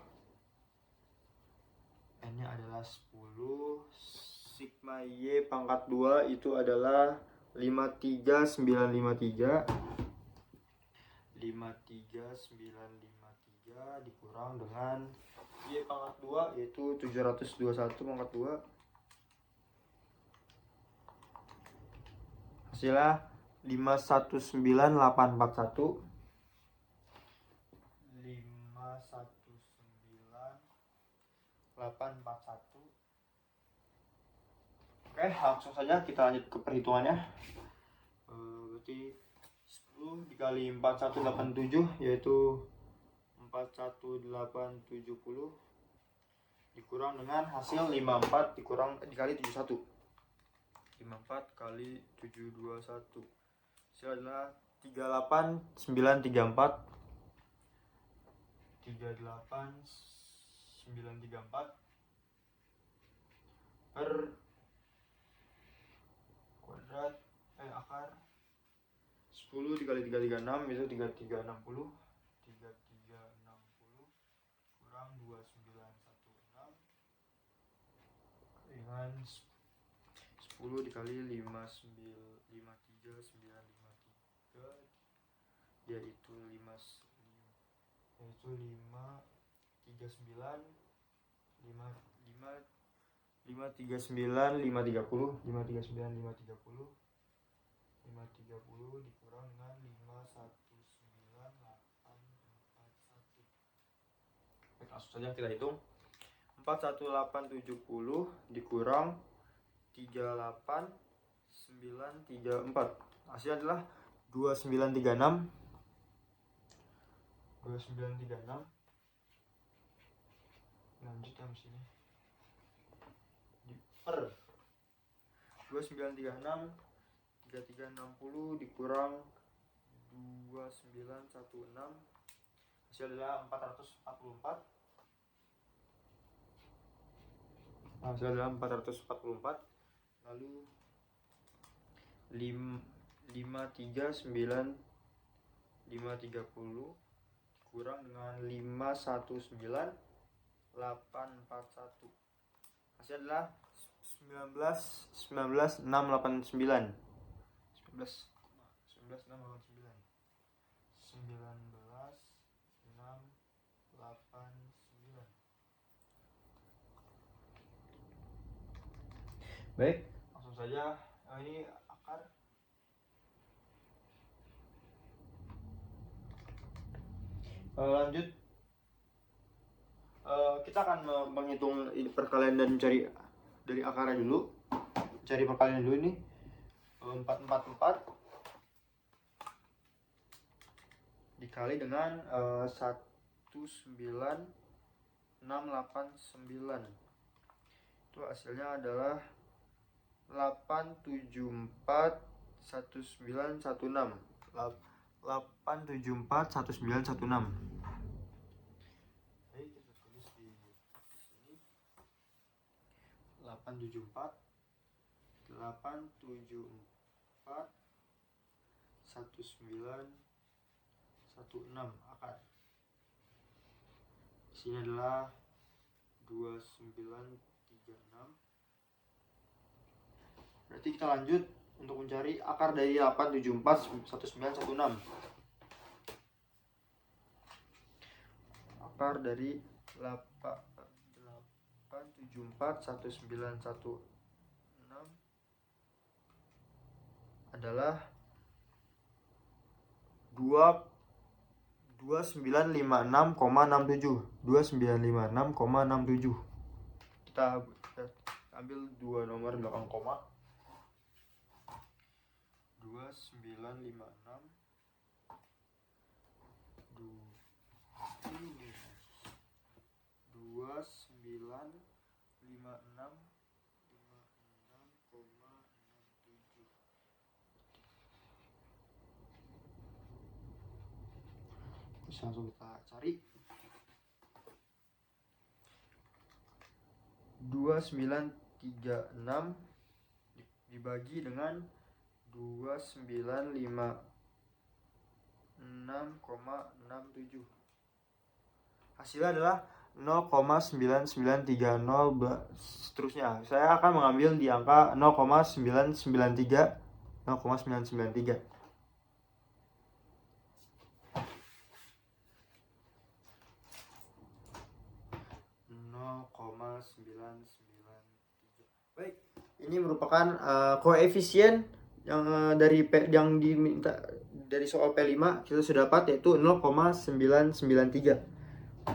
Sigma Y pangkat 2 itu adalah 53953 dikurang dengan Y pangkat 2 yaitu 721 pangkat 2, hasilnya 519841. Oke, langsung saja kita lanjut ke perhitungannya. Berarti 10 dikali 4187 yaitu 41870 dikurang dengan hasil 54 dikali 71. 54 kali 721 hasil adalah 38934 per kuadrat akar 10 dikali 336 itu 3360 kurang 2916 dengan 10 dikali 53953 yaitu 539 dikurang dengan 519841. Langsung saja kita hitung. 41870 dikurang 38934, hasilnya adalah 2936 lanjut yang sini per 2936 3360 dikurang 2916 hasilnya adalah 444. Hasilnya adalah 444. Lalu 530 kurang dengan 519,841. Hasilnya adalah 19,689. 19,689. Baik, langsung saja. Ini akar. Lanjut, kita akan menghitung perkalian dan cari dari akarnya dulu. Cari perkalian dulu ini. 444 dikali dengan 19,689. Itu hasilnya adalah 874,1916. 874,1916. Baik, kita tulis di sini. 874,1916 akar. Di sini adalah 2936. Berarti kita lanjut untuk mencari akar dari 874,1916. Akar dari 874,1916 adalah 2956,67. 2956,67. Kita ambil dua nomor belakang koma. 2956 Bisa langsung kita cari. 2936 dibagi dengan 2956,67. Hasilnya adalah 0,9930 seterusnya. Saya akan mengambil di angka 0,993. 0,993. Baik, ini merupakan koefisien yang yang diminta dari soal P5 kita sudah dapat, yaitu 0,993.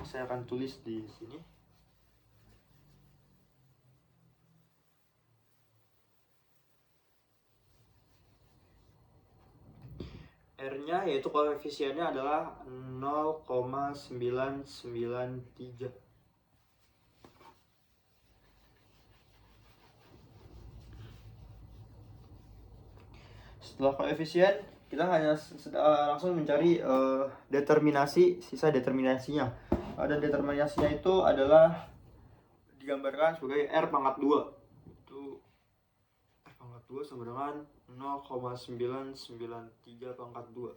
Saya akan tulis di sini. R-nya yaitu koefisiennya adalah 0,993. Setelah koefisien, kita hanya langsung mencari determinasi, sisa determinasinya. Dan determinasinya itu adalah digambarkan sebagai R pangkat 2. Itu R pangkat 2 sama dengan 0,993 pangkat 2.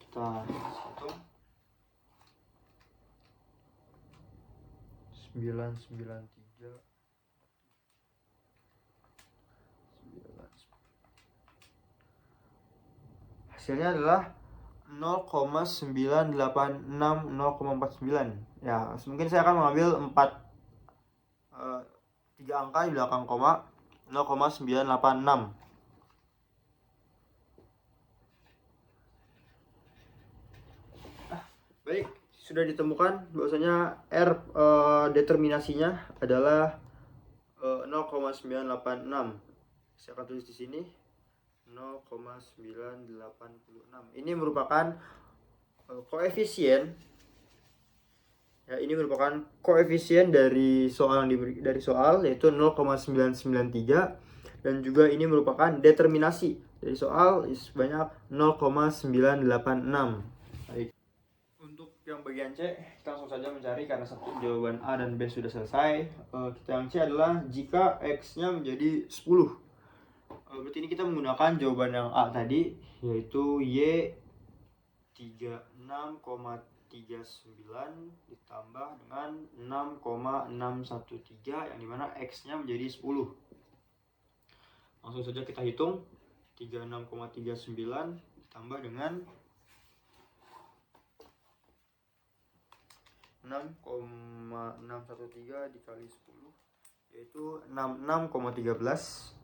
Kita hitung. 993. Hasilnya adalah 0,986,049. Ya, mungkin saya akan mengambil 3 angka di belakang koma. 0,986. Baik, sudah ditemukan bahwasanya R determinasinya adalah 0,986. Saya akan tulis di sini 0,986. Ini merupakan koefisien. Ya, ini merupakan koefisien dari soal yang dari soal, yaitu 0,993, dan juga ini merupakan determinasi dari soal sebanyak 0,986. Baik. Untuk yang bagian C, kita langsung saja mencari karena satu jawaban A dan B sudah selesai. Kita yang C adalah jika X-nya menjadi 10. Berarti ini kita menggunakan jawaban yang A tadi, yaitu Y 36,39 ditambah dengan 6,613 yang dimana X-nya menjadi 10. Langsung saja kita hitung. 36,39 ditambah dengan 6,613 dikali 10, yaitu 66,13.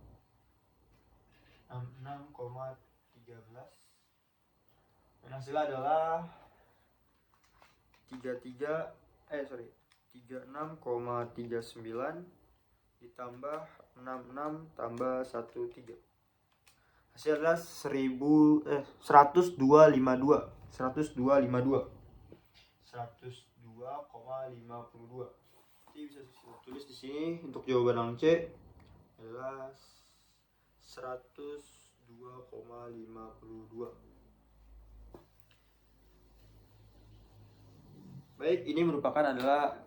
66,13. Dan hasilnya adalah 36,39 ditambah 66 tambah 13. Hasilnya adalah 102,52. 102,52. Jadi bisa tulis di sini untuk jawaban yang C adalah 102,52. Baik, ini merupakan adalah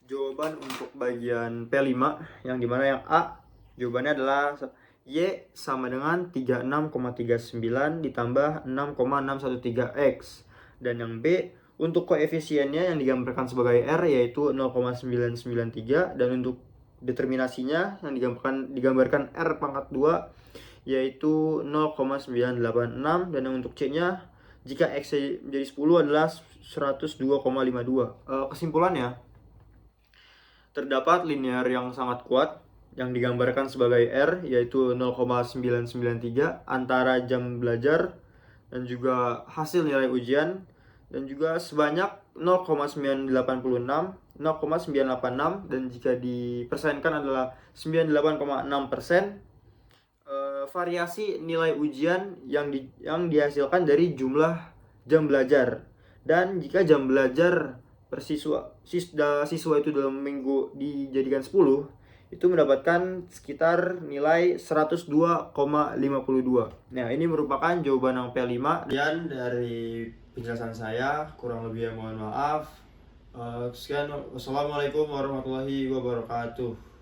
jawaban untuk bagian P5, yang dimana yang A jawabannya adalah Y sama dengan 36,39 ditambah 6,613X. Dan yang B untuk koefisiennya yang digambarkan sebagai R yaitu 0,993, dan untuk determinasinya yang digambarkan R pangkat 2 yaitu 0,986, dan yang untuk C-nya jika X menjadi 10 adalah 102,52. Kesimpulannya, terdapat linear yang sangat kuat yang digambarkan sebagai R yaitu 0,993 antara jam belajar dan juga hasil nilai ujian, dan juga sebanyak 0,986, 0,986, dan jika dipersenkan adalah 98,6%. Variasi nilai ujian yang dihasilkan dari jumlah jam belajar. Dan jika jam belajar siswa itu dalam minggu dijadikan 10, itu mendapatkan sekitar nilai 102,52. Nah, ini merupakan jawaban yang P5. Dan dari penjelasan saya, kurang lebih mohon maaf. Sekian, wassalamualaikum warahmatullahi wabarakatuh.